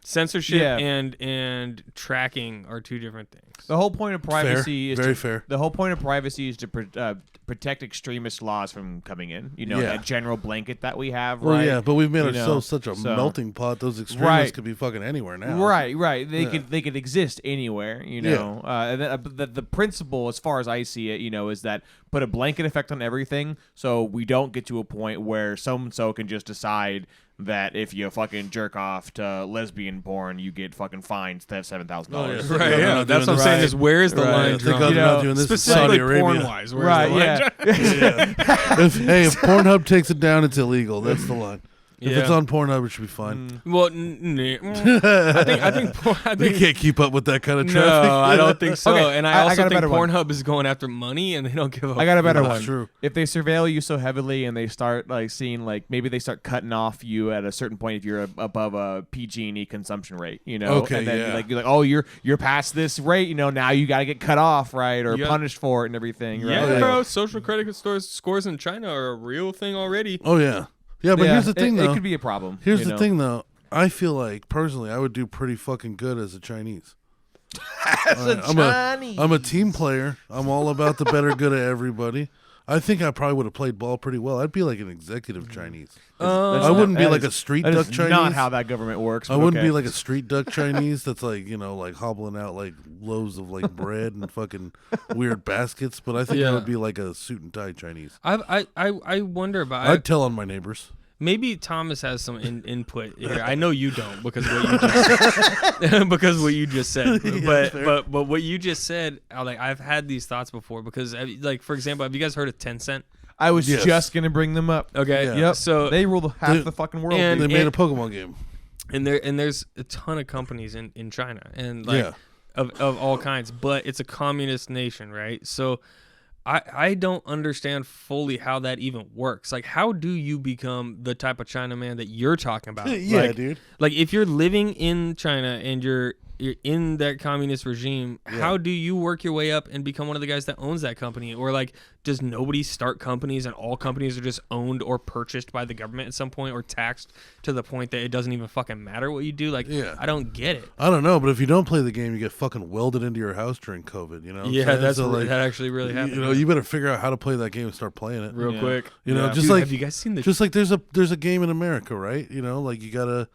censorship Yeah. and tracking are two different things. The whole point of privacy is Very to, fair. The whole point of privacy is to protect extremist laws from coming in. You know, Yeah. that general blanket that we have. Well, right? yeah, but we've made You know, ourselves such a so- melting pot. Those extremists Right. could be fucking anywhere now. Right. They Yeah. could exist anywhere, you Yeah. know. And the principle, as far as I see it, you know, is that put a blanket effect on everything, so we don't get to a point where so and so can just decide that if you fucking jerk off to lesbian porn, you get fucking fined $7,000. Oh, yeah. Right, They're yeah, not that's what doing I'm saying. this. Is where's the Right. line Thank drawn? God You they're not know, doing this in Specifically Saudi Arabia. porn-wise, where's Right, the line yeah. drawn? If Pornhub takes it down, it's illegal. That's the line. If Yeah. it's on Pornhub, it should be fine. Well, I think We can't keep up with that kind of no, traffic. I don't think so. Okay, And I I got also a think better one. Pornhub is going after money, and they don't give a. I got a better That's one. true. If they surveil you so heavily and they start like seeing like maybe they start cutting off you at a certain point if you're above a PG&E consumption rate, you know, Okay, and then yeah. like you're like, oh, you're past this rate, you know, now you got to get cut off, right, or Yeah. punished for it and everything, right? Yeah, yeah. bro. Social credit scores in China are a real thing already. Oh yeah, yeah. But Yeah, here's the thing, it though. could be a problem. Here's you the know? thing, though. I feel like personally, I would do pretty fucking good as a Chinese. I'm a team player. I'm all about the better good of everybody. I think I probably would have played ball pretty well. I'd be like an executive Chinese. I wouldn't be that like is- a street that duck is Chinese. Not how that government works. I but wouldn't okay. be like a street duck Chinese that's like, you know, like hobbling out like loaves of like bread and fucking weird baskets. But I think I Yeah. would be like a suit and tie Chinese. I wonder about. I'd tell on my neighbors. Maybe Thomas has some input here. I know you don't because what you just said. But what you just said, I've had these thoughts before because like for example, have you guys heard of Tencent? I was Yes. just gonna bring them up. Okay, Yeah. Yep. So they rule half Dude, the fucking world. and- dude. They made a Pokemon game. and there's a ton of companies in China and like Yeah. of all kinds, but it's a communist nation, right? So I don't understand fully how that even works. Like, how do you become the type of Chinaman that you're talking about? Yeah, like, dude. Like, if you're living in China and you're in that communist regime, how do you work your way up and become one of the guys that owns that company? Or like, does nobody start companies and all companies are just owned or purchased by the government at some point or taxed to the point that it doesn't even fucking matter what you do? Like, Yeah. I don't get it. I don't know, but if you don't play the game, you get fucking welded into your house during COVID. You know? what I'm Yeah, saying? that's So, like, that actually really happened. you know, you better figure out how to play that game and start playing it. real Yeah. quick. You know, Yeah. just Dude, like have you guys seen the just like there's a game in America, right? You know, like you gotta,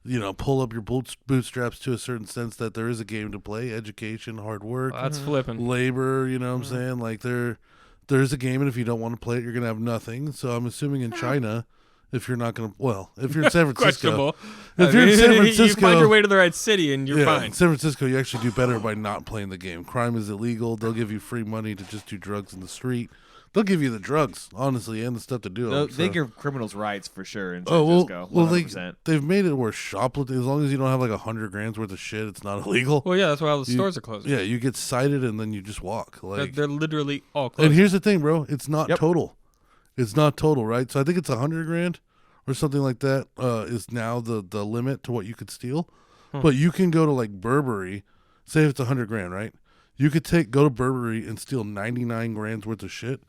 you know, pull up your bootstraps to a certain sense that there is a game to play, education, hard work, That's flipping. labor. You know what I'm saying? Like there's a game, and if you don't want to play it, you're gonna have nothing. So I'm assuming in China, if you're not gonna, well, if you're in San Francisco, Questionable. if you're in San you Francisco, find your way to the right city and you're yeah, fine. in San Francisco, you actually do better by not playing the game. Crime is illegal. They'll give you free money to just do drugs in the street. They'll give you the drugs, honestly, and the stuff to do. They so. give criminals rights for sure in San Oh Francisco. well, 100%. they've made it where shoplifting, as long as you don't have like 100 grams worth of shit, it's not illegal. Well, yeah, that's why all the stores are closed. Yeah, you get cited and then you just walk. Like, They're literally all closed. and here's the thing, bro, it's not Yep. total. It's not total, right? So I think it's $100,000 or something like that is now the limit to what you could steal. But you can go to like Burberry, say if it's $100,000, right? You could go to Burberry and steal $99,000 worth of shit,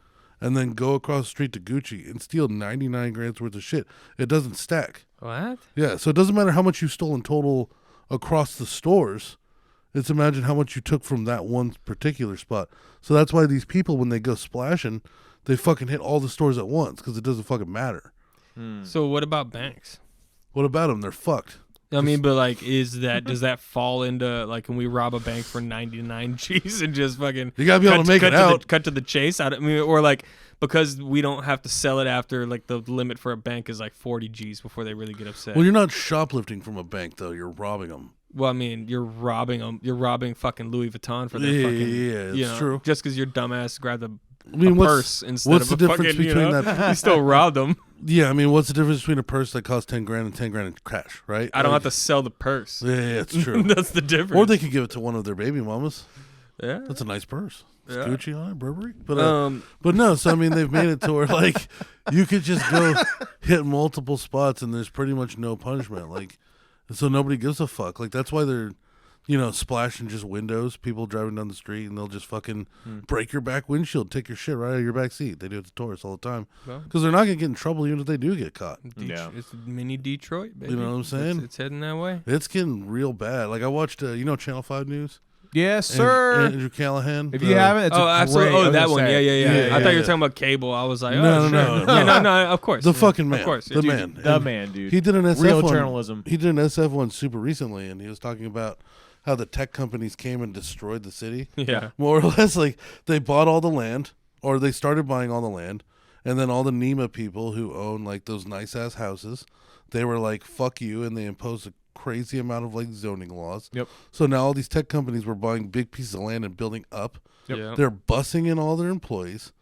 and then go across the street to Gucci and steal $99,000 worth of shit. It doesn't stack. What? Yeah, so it doesn't matter how much you stole in total across the stores. It's imagine how much you took from that one particular spot. So that's why these people, when they go splashing, they fucking hit all the stores at once because it doesn't fucking matter. So what about banks? What about them? They're fucked. I mean, but like, does that fall into like, can we rob a bank for 99 G's and just fucking? You gotta be able to make it out. Cut to the chase. I mean, or like, because we don't have to sell it after like the limit for a bank is like 40 G's before they really get upset. Well, you're not shoplifting from a bank though. You're robbing them. Well, I mean, you're robbing them. You're robbing fucking Louis Vuitton for their fucking. Yeah, it's true. Just because your dumbass grabbed a what's purse instead of a the difference fucking, between that? You still robbed them. Yeah, I mean, what's the difference between a purse that costs $10,000 and $10,000 in cash, right? I don't have to sell the purse. Yeah, it's true. That's the difference. Or they could give it to one of their baby mamas. Yeah, that's a nice purse. It's yeah. Gucci on it, Burberry. But no, so I mean, they've made it to where like you could just go hit multiple spots and there's pretty much no punishment. Like, so nobody gives a fuck. Like that's why they're, splashing just windows. People driving down the street and they'll just fucking break your back windshield, take your shit right out of your back seat. They do it to tourists all the time because they're not gonna get in trouble even if they do get caught. It's mini Detroit, baby. You know what I'm saying? It's heading that way. It's getting real bad. Like I watched, Channel 5 News. Yes, sir. Andrew Callahan. If you haven't, it's absolutely. Oh, that one. Say. Yeah. I thought you were talking about cable. I was like, no. no. Of course, the fucking man. Of course, the man. The man, dude. He did an SF Real one. journalism. He did an SF one super recently, and he was talking about how the tech companies came and destroyed the city. Yeah, more or less, like they bought all the land, or they started buying all the land, and then all the NEMA people who own like those nice ass houses, they were like, "Fuck you," and they imposed a crazy amount of like zoning laws. Yep. So now all these tech companies were buying big pieces of land and building up. Yep. Yeah. They're bussing in all their employees,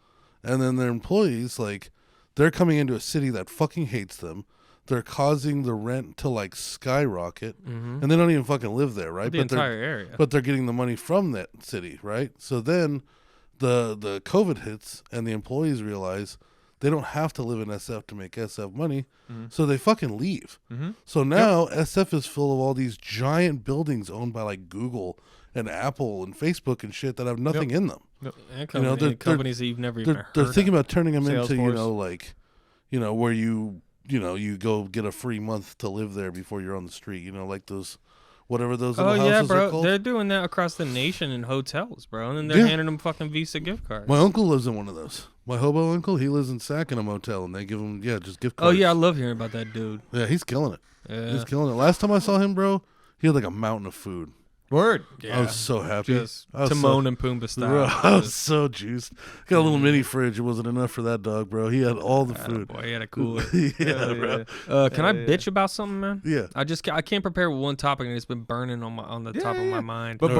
and then their employees like they're coming into a city that fucking hates them. They're causing the rent to like skyrocket, and they don't even fucking live there, right? The entire area. But they're getting the money from that city, right? So then the COVID hits, and the employees realize they don't have to live in SF to make SF money, so they fucking leave. So now SF is full of all these giant buildings owned by like Google and Apple and Facebook and shit that have nothing in them. And companies that you've never even heard They're thinking about turning them Salesforce. into, where you go get a free month to live there before you're on the street. Like those, whatever those little houses are called. They're doing that across the nation in hotels, bro. And then they're handing them fucking Visa gift cards. My uncle lives in one of those. My hobo uncle, he lives in Sac in a motel, and they give him, just gift cards. Oh, yeah, I love hearing about that dude. Yeah, he's killing it. Yeah. He's killing it. Last time I saw him, bro, he had like a mountain of food. Word. I was so happy. Just Timon and Pumbaa style. Bro, I was so juiced. Got a little mini fridge. It wasn't enough for that dog, bro. He had all the food. Boy, he had a cooler. Bro. Can I bitch about something, man? Yeah. I can't prepare with one topic, and it's been burning on the top of my mind. But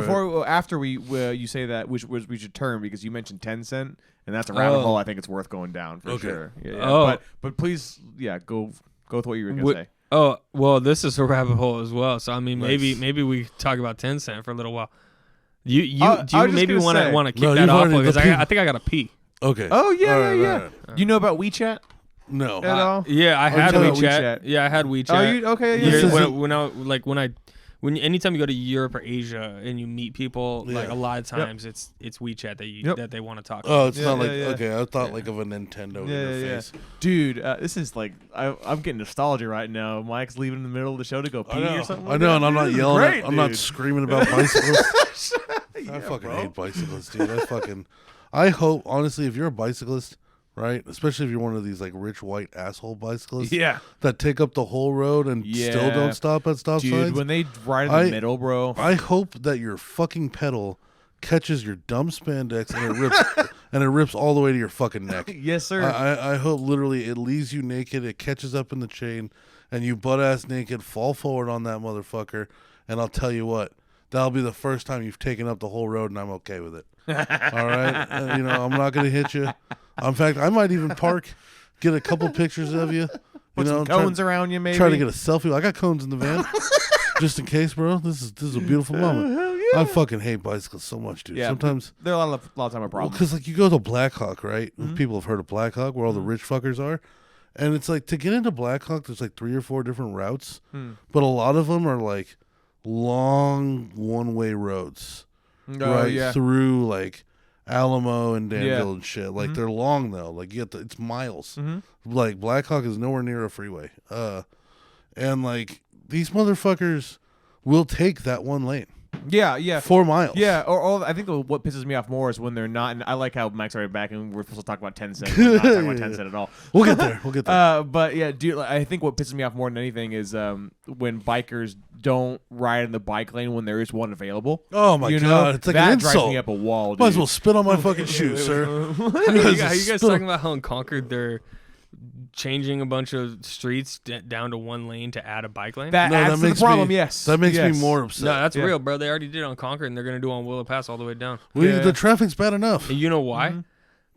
after you say that, which we should turn because you mentioned 10 cent, and that's a rabbit hole. I think it's worth going down for sure. Yeah. But please, go with what you were gonna say. Oh, well, this is a rabbit hole as well. So I mean, maybe we talk about 10 cent for a little while. Do you maybe want to kick that off because I think I gotta pee. Okay. Oh yeah. You know about WeChat? No. At all? Yeah, I had WeChat. WeChat. Yeah, I had WeChat. Oh, you okay? Yeah. Anytime you go to Europe or Asia and you meet people, like a lot of times it's WeChat that they want to talk. Oh, it's not like okay. I thought like of a Nintendo interface. Dude, this is like I'm getting nostalgia right now. Mike's leaving in the middle of the show to go pee or something. I know, and I'm not yelling. I'm not dude. screaming about bicycles. I fucking hate bicyclists, dude. I hope honestly, if you're a bicyclist, right, especially if you're one of these like rich white asshole bicyclists, that take up the whole road and still don't stop at stop signs. Dude, when they ride in the middle, bro. I hope that your fucking pedal catches your dumb spandex and it rips all the way to your fucking neck. Yes, sir. I hope literally it leaves you naked, it catches up in the chain, and you butt ass naked fall forward on that motherfucker. And I'll tell you what, that'll be the first time you've taken up the whole road, and I'm okay with it. All right, I'm not gonna hit you. In fact, I might even park, get a couple pictures of you. Put some cones around you, maybe. Try to get a selfie. I got cones in the van, just in case, bro. This is a beautiful moment. I fucking hate bicycles so much, dude. Yeah, Sometimes they're a lot of time a problem. because like you go to Blackhawk, right? People have heard of Blackhawk, where all the rich fuckers are, and it's like to get into Blackhawk, there's like 3 or 4 different routes, but a lot of them are like long one-way roads, right through like Alamo and Danville and shit. Like they're long though. Like you get it's miles. Like Blackhawk is nowhere near a freeway. And like these motherfuckers will take that one lane. Yeah. 4 miles. Yeah, or I think what pisses me off more is when they're not. And I like how Mike's already back, and we're supposed to talk about 10 cents. We're not talking about 10 cents at all. We'll get there. But yeah, dude, I think what pisses me off more than anything is when bikers don't ride in the bike lane when there is one available. Oh my god, it's like that an insult. drives me up a wall. Dude. Might as well spit on my fucking shoes, sir. Are you guys talking about how in Concord they're changing a bunch of streets down to one lane to add a bike lane? That adds to the problem. Yes, that makes me more upset. No, that's real, bro. They already did on Concord, and they're gonna do on Willow Pass all the way down. The traffic's bad enough. And you know why?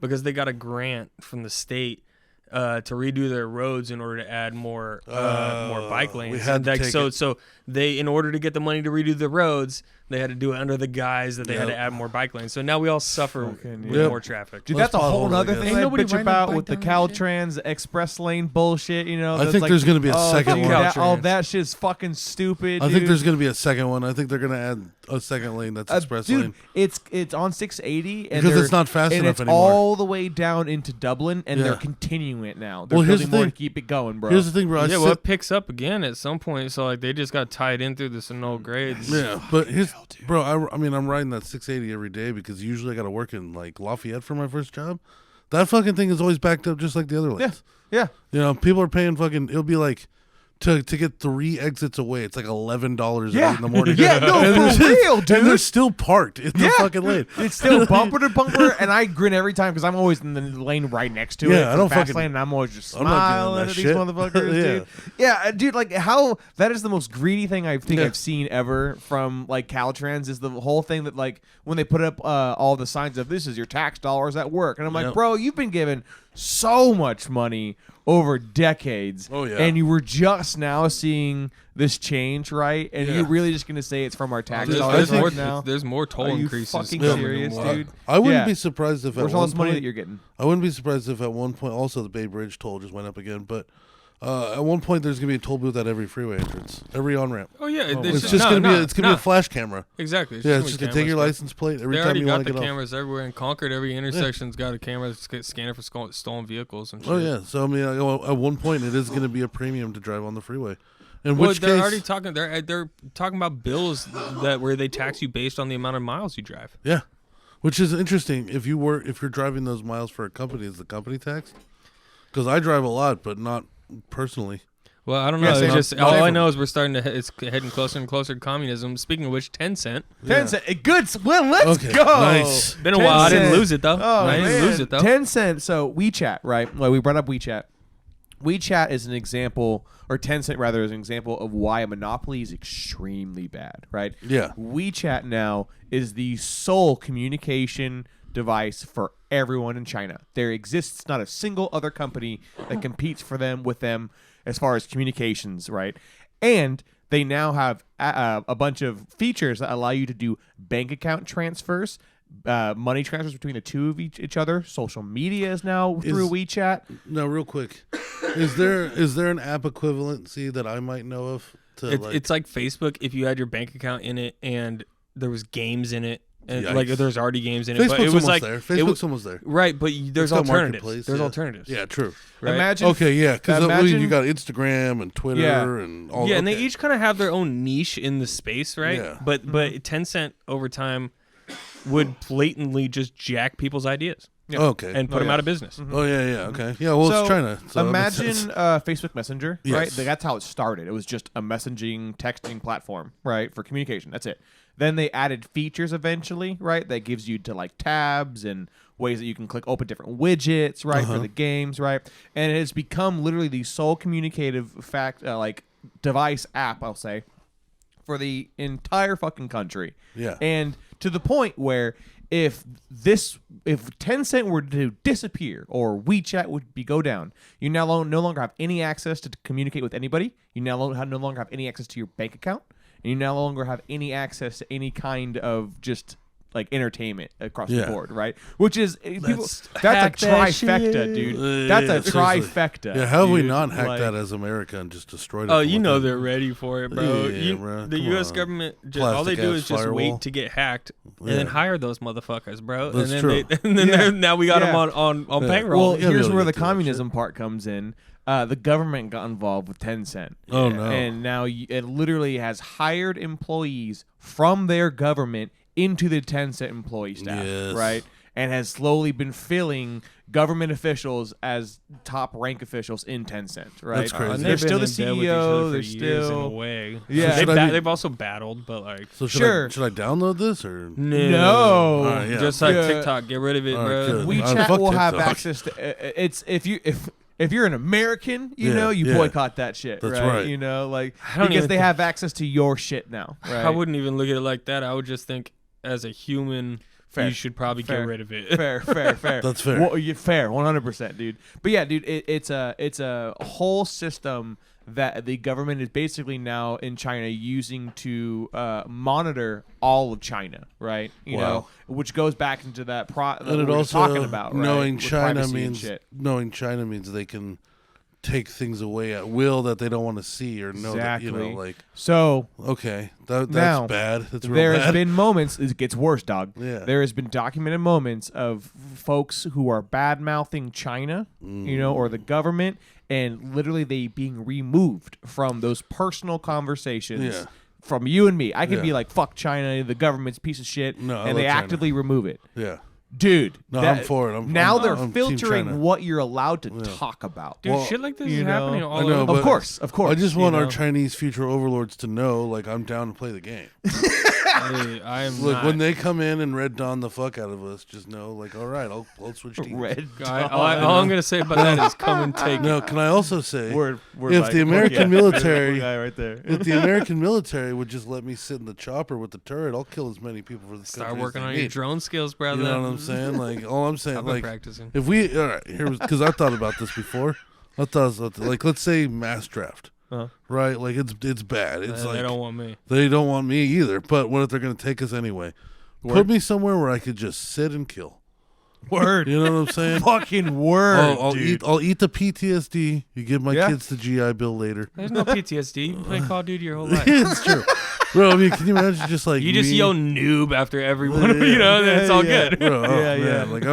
Because they got a grant from the state to redo their roads in order to add more bike lanes. We had so they, in order to get the money to redo the roads, they had to do it under the guise that they had to add more bike lanes. So now we all suffer with more traffic. Dude, that's a whole other thing I nobody bitch riding a about bike with the down that Caltrans, the express lane bullshit. You know, I think there's going to be a second one. All that shit's fucking stupid. I think there's going to be a second one. I think they're going to add a second lane that's express lane. It's on 680 and because it's not fast and enough it's anymore. all the way down into Dublin, and they're continuing it now. They're here's building the more thing. to keep it going, bro. Here's the thing, bro. Well, it picks up again at some point. So like they just got tied in through the Sonoma grades. Yeah, but I mean, I'm riding that 680 every day because usually I got to work in like Lafayette for my first job. That fucking thing is always backed up just like the other lanes. Yeah. You know, people are paying fucking. It'll be like to get 3 exits away. It's like $11 in the morning. Yeah, no, for real, dude. And they're still parked in the fucking lane. It's still bumper to bumper, and I grin every time because I'm always in the lane right next to it. I don't fast fucking lane, and I'm always just I'm not doing smiling that at these shit. motherfuckers, dude. Yeah, dude, like how that is the most greedy thing I think I've seen ever from like Caltrans is the whole thing that like when they put up all the signs of this is your tax dollars at work, and I'm like, bro, you've been given so much money over decades, and you were just now seeing this change, right? And you're really just gonna say it's from our tax dollars now? There's more toll Are you increases. fucking serious, dude? I wouldn't be surprised if where's all this money that you're getting? I wouldn't be surprised if at one point also the Bay Bridge toll just went up again, but at one point there's gonna be a toll booth at every freeway entrance, every on ramp. Oh yeah, it's just gonna be a flash camera. Exactly. It's just gonna take your license plate every time you want to get off. They already got the cameras everywhere in Concord. Every intersection's got a camera scanner for stolen vehicles and shit. Oh yeah, so I mean, at one point it is gonna be a premium to drive on the freeway. They're already talking. They're talking about bills where they tax you based on the amount of miles you drive. Yeah, which is interesting. If you're driving those miles for a company, is the company taxed? Because I drive a lot, but not personally. Well, I don't know. All I know is we're starting to. It's heading closer and closer to communism. Speaking of which, 10 cent. 10 cent. Good. Well, let's go. Nice. Been a while. I didn't lose it though. I didn't lose it though. 10 cent. So WeChat, right? Well, we brought up WeChat. WeChat is an example, or 10 cent rather, is an example of why a monopoly is extremely bad, right? Yeah. WeChat now is the sole communication device for everyone in China. There exists not a single other company that competes with them as far as communications, right? And they now have a bunch of features that allow you to do bank account transfers, money transfers between the two of each other. Social media is now through WeChat. No, real quick, is there an app equivalency that I might know of? It's like Facebook if you had your bank account in it and there was games in it. And like there's already games in it, but it was like there. Facebook's almost there, right? But there's alternatives. There's alternatives. Yeah, true. Right? Imagine, because you got Instagram and Twitter and all. Yeah, and they each kind of have their own niche in the space, right? Yeah. But 10 cent over time would blatantly just jack people's ideas. Yeah. Okay. And put them out of business. Oh yeah. Okay. Yeah. Well, it's China. So imagine Facebook Messenger, right? That's how it started. It was just a messaging, texting platform, right, for communication. That's it. Then they added features eventually, right? That gives you to like tabs and ways that you can open different widgets, right, for the games, right? And it has become literally the sole communicative device app, I'll say, for the entire fucking country. Yeah. And to the point where if 10 cent were to disappear or WeChat would go down, you now no longer have any access to communicate with anybody. You now no longer have any access to your bank account. and you no longer have any access to any kind of just like entertainment across the board, right? Which is that's a trifecta, dude. That's a trifecta. Yeah, how have we dude. not hacked Like, that as America and just destroyed it? Oh, you know they're ready for it, bro. Yeah, bro. The Come U.S. on. government, all they do Plastic-ass is just firewall. wait to get hacked and then hire those motherfuckers, bro. That's and then true. and then now we got them on payroll. Well, Yeah, here's we where don't the get to that communism part comes in. The government got involved with Tencent. Oh, no. And now it literally has hired employees from their government into the Tencent employee staff, Yes. right? And has slowly been filling government officials as top rank officials in Tencent, right? That's crazy. And They're they've still been the in bed with each other CEO. for They're years in a still way. Yeah. So should I be- They've also battled, but like So Sure. should I download this or? no. All right, yeah. just like Yeah. TikTok, get rid of it, All right, bro. good. WeChat fuck will have TikTok. access to it's if you're an American, you Yeah, know, you yeah. boycott that shit, That's right? right. You know, like I don't because even they think- have access to your shit now, right? I wouldn't even look at it like that. I would just think, as a human, Fair. you should probably Fair. get rid of it. fair. That's fair. Well, fair, 100%, dude. But yeah, dude, it's a whole system that the government is basically now in China using to monitor all of China, right? You know, which goes back into that that And we it were also talking about, right? knowing With China privacy and means shit. they can take things away at will that they don't want to see or know that, you know, Exactly. like So okay, that's Now, bad. That's real there bad. has been moments. It gets worse, dog. Yeah. There has been documented moments of folks who are bad mouthing China, you know, or the government, and literally they being removed from those personal conversations. Yeah. From you and me, I can Yeah. be like, "Fuck China, the government's a piece of shit," No, I and they love China. actively remove it. yeah. Dude, No, I'm for it. now they're I'm Team filtering China. what you're allowed to talk about. Dude, Well, shit like this you is know, happening I all know, over. but Of course. I just want you our know. Chinese future overlords to know, like, I'm down to play the game. Hey, I am Look, not. when they come in and red dawn the fuck out of us, just know, like, all right, I'll switch teams. Red. all I'm gonna say about that is come and take No, it. can I also say, Word, if like, the American yeah, military, guy right there. if the American military would just let me sit in the chopper with the turret, I'll kill as many people for this Start country as working they on your need. drone skills, brother. You know what I'm saying? Like, all I'm saying, I've been like, practicing. if we, all right, here was because I thought about this before. I thought, like, let's say mass draft, right? Like, it's bad. It's like They don't want me. they don't want me either. But what if they're gonna take us anyway? Put me somewhere where I could just sit and kill. Word. You know what I'm saying? Fucking word, I'll dude. I'll eat the PTSD. You give my Yeah. kids the GI Bill later. There's no PTSD. You've been playing Call of Duty your whole life. It's true, bro. I mean, can you imagine just like You just me? yell noob after everyone, you know, then it's all Yeah. good. Bro, oh, Yeah, man. yeah. Like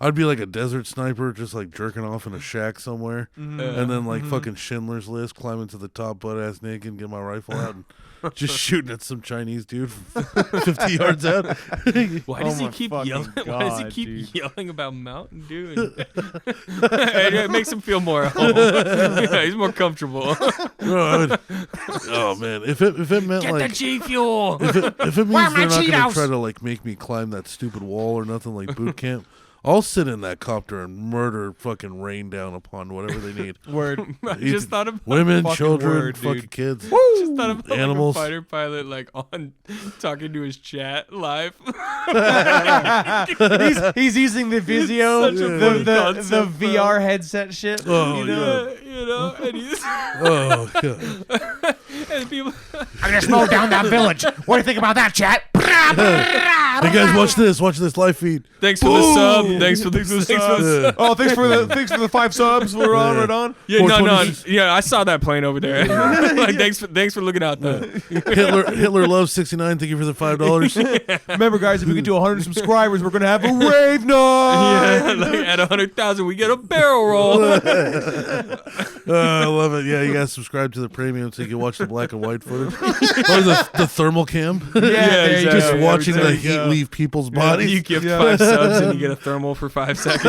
I'd be like a desert sniper, just like jerking off in a shack somewhere, and then like fucking Schindler's List, climbing to the top, butt ass naked, and get my rifle out and just shooting at some Chinese dude from 50 yards out. Why does Oh he my keep fucking yelling? Why does he God, keep dude. yelling about Mountain Dew? It makes him feel more at home. Yeah, he's more comfortable. Bro, oh man, if it meant Get like the G Fuel. if it means they're my not gonna Cheetos? try to like make me climb that stupid wall or nothing like boot camp, I'll sit in that copter and murder fucking rain down upon whatever they need. Word. I just thought about Women, Fucking children, word, fucking dude. kids. just thought about Animals. like a fighter pilot like on talking to his chat live. he's using the Vizio, Such a the, funny the concept, bro. VR headset shit. Oh, you know? You know, and he's Oh, God. and people. I'm gonna slow down that village. What do you think about that, chat? Hey guys, watch this live feed. Thanks for the sub. Thanks for the sub. Yeah. Oh, thanks for the 5 subs. We're on, right on. Yeah, no. 420. Yeah, I saw that plane over there. Like, thanks for looking out though. Hitler loves 69. Thank you for the $5. Remember, guys, if we get to 100 subscribers, we're gonna have a rave night. Yeah, like at 100,000, we get a barrel roll. I love it. Yeah, you guys subscribe to the premium so you can watch the black and white footage or the thermal cam. Yeah, there you exactly. Just go. watching There the you heat go. leave people's bodies. You give 5 subs and you get a thermal for 5 seconds.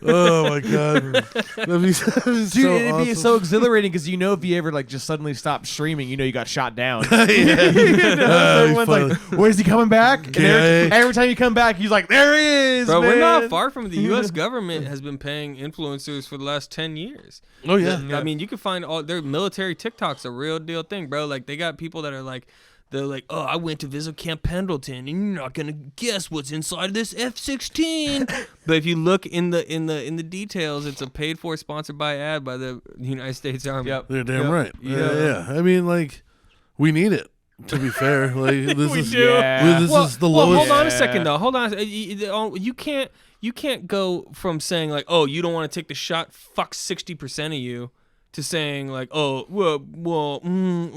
Oh my god, that'd be so Dude, it'd be awesome. so exhilarating because you know if you ever like just suddenly stop streaming, you know you got shot down. Everyone's like, "Where's he coming back?" And every time you come back, he's like, "There he is." Bro, we're man." not far from it. The U.S. government has been paying influencers for the last 10 years. Oh yeah. I mean, you can find all their military TikToks a real deal thing, bro. Like they got people that are like, they're like, oh, I went to visit Camp Pendleton, and you're not gonna guess what's inside of this F-16. But if you look in the details, it's a paid for, sponsored by ad by the United States Army. Yep. You're damn Yep. right. Yeah. I mean, like, We need it. To be fair, like this is do. this is the lowest. Hold on a second though. Hold on. You can't go from saying like, oh, you don't want to take the shot. Fuck 60% of you, to saying like, oh,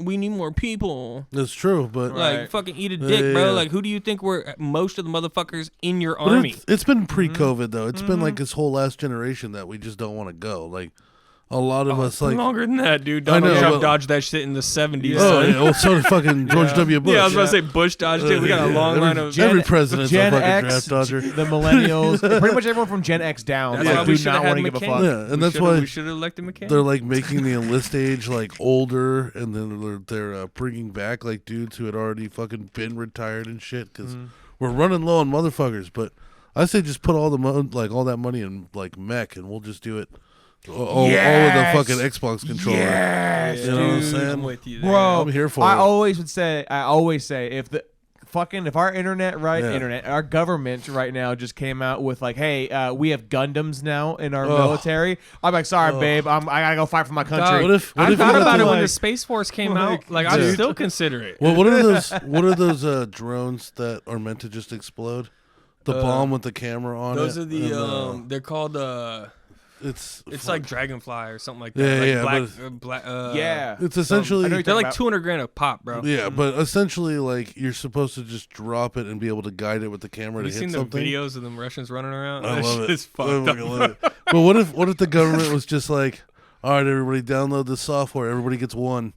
we need more people. That's true, but Like fucking eat a dick, bro. Like who do you think were most of the motherfuckers in your army? It's been pre-COVID though. It's been like this whole last generation that we just don't want to go. Like a lot of us, like longer than that, dude. Donald Trump dodged that shit in the 70s. Oh, yeah. Well, so did fucking George W. Bush. Yeah, I was about to say Bush dodged it. We got a long line of every president's a Gen fucking X, draft dodger. The millennials, pretty much everyone from Gen X down. That's why we do should have not had want to give a McCain. fuck. Yeah, and that's why we should have elected McCain. they're like making the enlist age like older, and then they're bringing back like dudes who had already fucking been retired and shit because we're running low on motherfuckers. But I say just put all that money in like mech, and we'll just do it. All with the fucking Xbox controller. Yes, you know what I'm dude. saying? I'm with you there. Bro, I'm here for I it. always say if our our government right now just came out with like, hey, we have Gundams now in our military. I'm like, sorry, babe, I gotta go fight for my country. What if I we thought had about to, it when the like- Space Force came out. Like, I'd still consider it. Well, what are those drones that are meant to just explode? The bomb with the camera on Those it. are the and, they're called it's like Dragonfly or something like that. Yeah, like yeah, black, Yeah, it's essentially I know they're like $200,000 a pop, bro. yeah, but essentially like you're supposed to just drop it and be able to guide it with the camera Have you to seen hit the something. videos of them Russians running around? I That love shit it. is I fucked fucking up. love it. But what if the government was just like, all right, everybody download this software. Everybody gets one.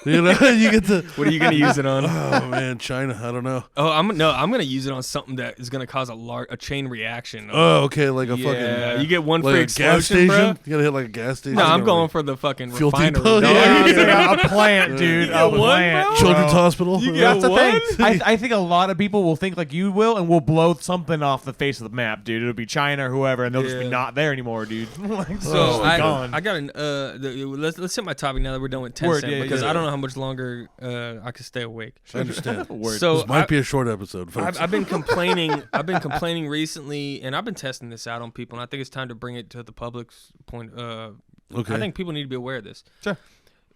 You know, you get to. What are you gonna use it on? Oh man, China. I don't know. Oh, I'm gonna use it on something that is gonna cause a chain reaction. Oh, okay, like a Yeah, fucking you get one like free a gas explosion, station. bro. You gotta hit like a gas station. No, I'm going for the fucking Fuel refinery. depot, dog. yeah. It's like a plant, dude. A one, plant. bro? Children's Hospital. That's the one? thing. I think a lot of people will think like you will, and will blow something off the face of the map, dude. It'll be China or whoever, and they'll just be Yeah. not there anymore, dude. Like, So I gone. got an let's hit my topic now that we're done with Tencent Word, yeah, because yeah. I don't know how much longer I can stay awake. I understand. So This might be a short episode, folks. I've been complaining. I've been complaining recently, and I've been testing this out on people. And I think it's time to bring it to the public's point. Okay. I think people need to be aware of this. Sure.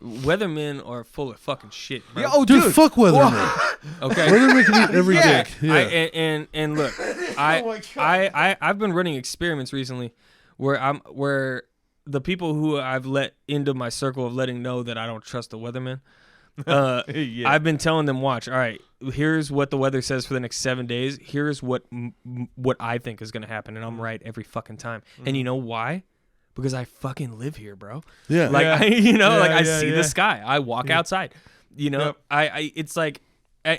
Weathermen are full of fucking shit, bro. Yeah, oh, Dude, fuck weathermen. Okay. Weathermen can eat every Yeah. dick. Yeah. And look, I've been running experiments recently where the people who I've let into my circle of letting know that I don't trust the weathermen. Yeah. I've been telling them, watch. All right, here's what the weather says for the next 7 days. Here's what I think is gonna happen, and I'm right every fucking time. And you know why? Because I fucking live here, bro. Yeah. Like Yeah. I Yeah, see yeah. the sky. I walk outside. You know, Yep. I it's like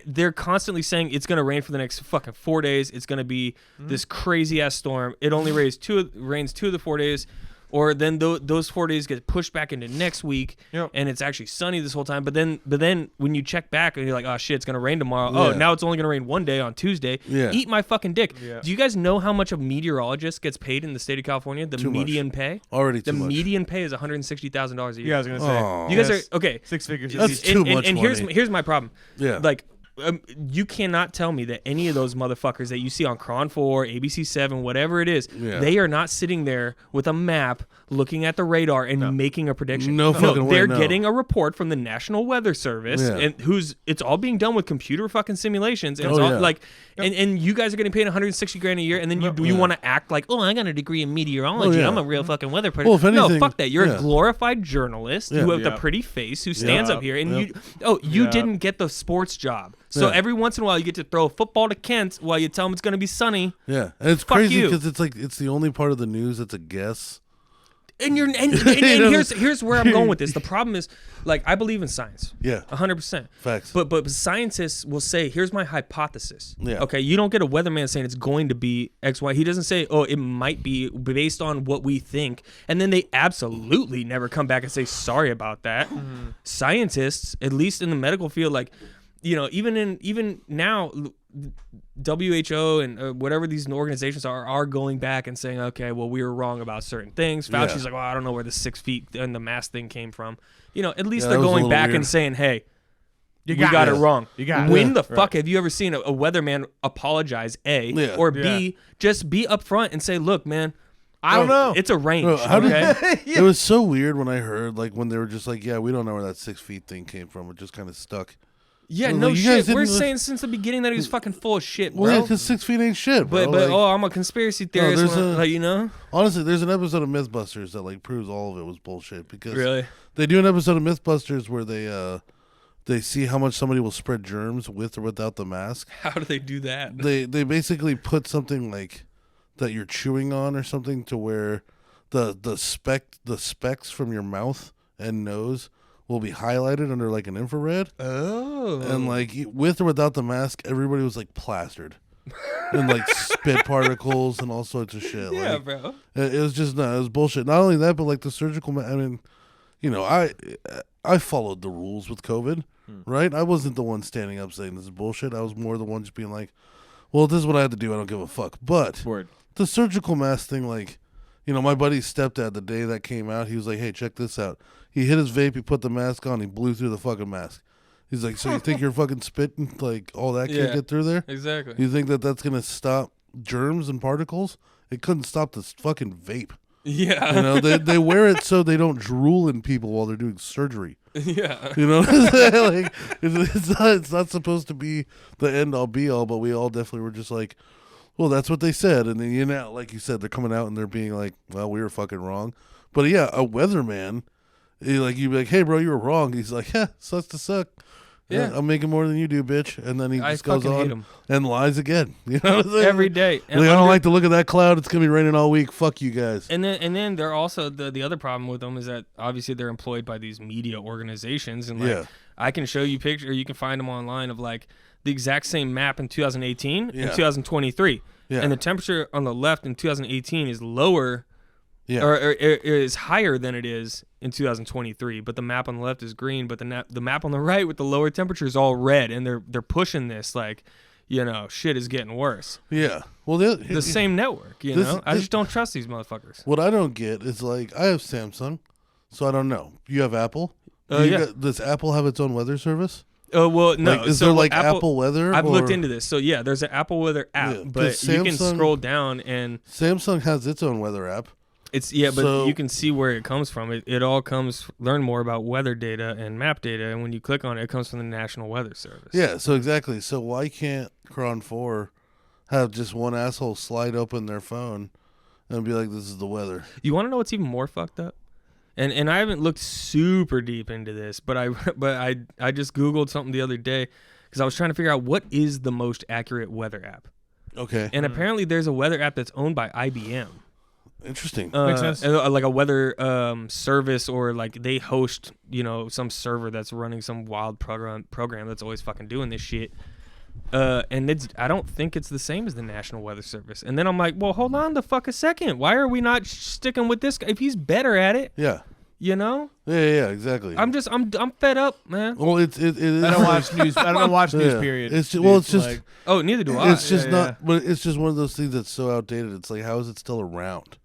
they're constantly saying it's gonna rain for the next fucking 4 days. It's gonna be this crazy ass storm. It only rains 2 of the 4 days, or then those 4 days get pushed back into next week, Yep. and it's actually sunny this whole time. But then when you check back and you're like, oh shit, it's gonna rain tomorrow. Oh, Yeah. now it's only gonna rain one day on Tuesday. Yeah. Eat my fucking dick. Yeah. Do you guys know how much a meteorologist gets paid in the state of California? The Too much. median pay. Already The too much. median pay is $160,000 a year. Yeah, I was gonna say. Oh. You guys Yes. are okay. 6 figures. That's too much and money. here's my problem. Yeah. Like, you cannot tell me that any of those motherfuckers that you see on Cron 4, ABC 7, whatever it is, Yeah. they are not sitting there with a map, looking at the radar and making a prediction. No fucking way, They're no. getting a report from the National Weather Service, Yeah. and it's all being done with computer fucking simulations, and it's Oh, all yeah. like, and you guys are getting paid $160,000 a year, and then you want to act like, oh, I got a degree in meteorology, Oh, yeah. I'm a real fucking weather Well, if person. No, anything, fuck that. You're yeah. a glorified journalist. Yeah. You have the Yeah. pretty face who stands Yeah. up here, and Yeah. you Yeah. didn't get the sports job. So Yeah. every once in a while, you get to throw a football to Kent while you tell him it's going to be sunny. Yeah, and it's Fuck crazy you. because it's like it's the only part of the news that's a guess. And and know? here's where I'm going with this. The problem is, like, I believe in science. Yeah, 100%. facts. But scientists will say, here's my hypothesis. Yeah. Okay, you don't get a weatherman saying it's going to be X, Y. He doesn't say, oh, it might be based on what we think. And then they absolutely never come back and say, sorry about that. Scientists, at least in the medical field, like, you know, even now, WHO and whatever these organizations are going back and saying, okay, well, we were wrong about certain things. Fauci's Yeah. like, well, I don't know where the 6 feet and the mask thing came from. You know, at least Yeah, they're that was a going little back weird. and saying, hey, we got got it. it wrong. You got it. When Yeah. the fuck have you ever seen a weatherman apologize, A, Yeah. or Yeah. B, just be upfront and say, look, man, I don't know. It's a range. Bro, how did Okay. It was so weird when I heard like when they were just like, yeah, we don't know where that 6 feet thing came from. It just kind of stuck. Yeah, Well, no like, you guys shit. We're didn't- saying since the beginning that he was fucking full of shit, bro. Well, yeah, because 6 feet ain't shit, bro. but Like, I'm a conspiracy theorist. there's when I- a- like, you know? honestly, there's an episode of Mythbusters that like proves all of it was bullshit because Really? they do an episode of Mythbusters where they see how much somebody will spread germs with or without the mask. How do they do that? They basically put something like that you're chewing on or something to where the specks from your mouth and nose will be highlighted under like an infrared. Oh. And like with or without the mask, everybody was like plastered. And like spit particles and all sorts of shit. Yeah, like, bro. it was just it was bullshit. Not only that, but like the surgical. I mean, you know, I followed the rules with COVID, right? I wasn't the one standing up saying this is bullshit. I was more the one just being like, well, this is what I had to do. I don't give a fuck. But Word. the surgical mask thing, like, you know, my buddy's stepdad, the day that came out, he was like, hey, check this out. He hit his vape, he put the mask on, he blew through the fucking mask. He's like, so you think you're fucking spitting, like, all that can't Yeah. get through there? Exactly. You think that that's going to stop germs and particles? It couldn't stop this fucking vape. Yeah. You know, they wear it so they don't drool in people while they're doing surgery. Yeah. You know what I'm saying? Like, it's not supposed to be the end all be all, but we all definitely were just like, well, that's what they said. And then, you know, like you said, they're coming out and they're being like, well, we were fucking wrong. But yeah, a weatherman, you'd be like, hey, bro, you were wrong. He's like, yeah, sucks to suck. Yeah. I'm making more than you do, bitch. And then he I just goes fucking hate on him. and lies again. You know what I'm saying? Every day. Like, I don't like to look at that cloud. It's going to be raining all week. Fuck you guys. And then they're also the other problem with them is that obviously they're employed by these media organizations, and like Yeah. I can show you pictures, or you can find them online of like the exact same map in 2018 Yeah. and 2023, Yeah. and the temperature on the left in 2018 is lower, Yeah. or is higher than it is in 2023. But the map on the left is green, but the map on the right with the lower temperature is all red, and they're pushing this like, you know, shit is getting worse. Yeah. Well, The same network, you know. I just don't trust these motherfuckers. What I don't get is like I have Samsung, so I don't know. You have Apple. Yeah. Does Apple have its own weather service? Oh well, no. Like, is so there like Apple Weather? I've looked or- into this. So yeah, there's an Apple Weather app, Yeah, but 'cause you can Samsung- scroll down and Samsung has its own weather app. it's but So- you can see where it comes from. It all comes. Learn more about weather data and map data, and when you click on it, it comes from the National Weather Service. Yeah. So exactly. So why can't Cron 4 have just one asshole slide open their phone and be like, "This is the weather"? You want to know what's even more fucked up? And I haven't looked super deep into this, but I just Googled something the other day because I was trying to figure out what is the most accurate weather app. Okay. And apparently there's a weather app that's owned by IBM. Interesting. Makes sense. Like a weather service, or like they host, you know, some server that's running some wild program that's always fucking doing this shit. And I don't think it's the same as the National Weather Service. And then I'm like, well, hold on the fuck a second. Why are we not sticking with this guy? If he's better at it, Yeah. you know? Yeah. Exactly. I'm fed up, man. Well, it is. I don't watch news. I don't watch news. Yeah. Period. It's just, well, it's Dude, just. like, Oh, neither do I. It's just Yeah, not, but it's just one of those things that's so outdated. It's like, how is it still around?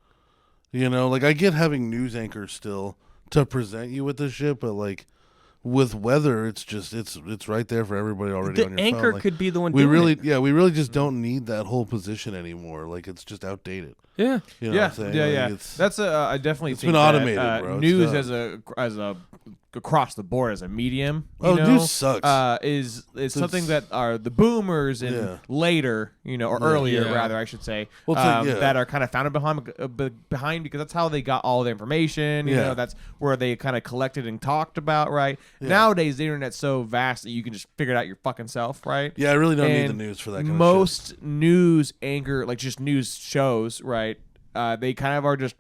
You know, like I get having news anchors still to present you with this shit, but like with weather, it's just it's right there for everybody already. The on your anchor phone. Like, could be the one we doing really, it. yeah, we really just don't need that whole position anymore. Like it's just outdated. Yeah. You know yeah, what I'm saying? yeah, Like, yeah. it's- That's I definitely it's think been that, automated, bro. It's news done. as a across the board as a medium. You Oh, know, news sucks. Is something that are the boomers and Yeah. later, you know, or earlier Yeah. rather, I should say, Well, it's like, yeah. that are kind of founded behind because that's how they got all the information. You Yeah. know, that's where they kind of collected and talked about. Right nowadays, the internet's so vast that you can just figure it out your fucking self. Right. Yeah, I really don't need the And news for that kind of shit. most news anchor, like just news shows, right? They kind of are just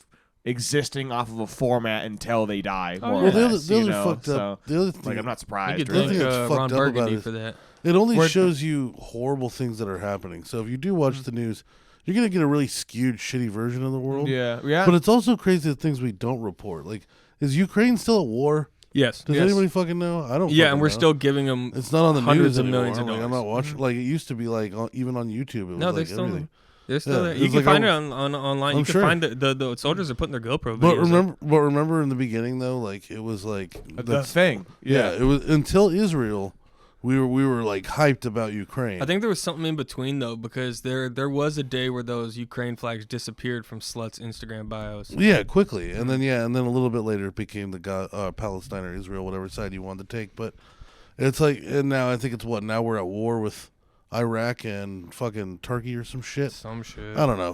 existing off of a format until they die. More Well, or the other, less, the you other know? fucked up. So, The other thing, like, I'm not You surprised. could The other Really. thing that's thank fucked Ron up about Burgundy it- for that. it only We're- shows you horrible things that are happening. So if you do watch the news, you're gonna get a really skewed, shitty version of the world. Yeah, yeah. But it's also crazy the things we don't report. Like, is Ukraine still at war? Yes. Does anybody fucking know? I don't. Yeah, fucking and we're know. still giving them. It's not on the hundreds news of anymore. millions of Like, I'm dollars. not watching. Like it used to be. Like even on YouTube, it was No, they're like still. everything. They're still Yeah, there. it's You can like find a- it on online. I'm You can sure. find the soldiers are putting their GoPro videos. But up. remember in the beginning though, like it was like The that's- thing. Yeah, it was until Israel we were like hyped about Ukraine. I think there was something in between though, because there was a day where those Ukraine flags disappeared from sluts' Instagram bios. Yeah, quickly, and then a little bit later it became the Palestine or Israel, whatever side you wanted to take. But it's like, and now I think it's now we're at war with Iraq and fucking Turkey or some shit. Some shit. I don't know.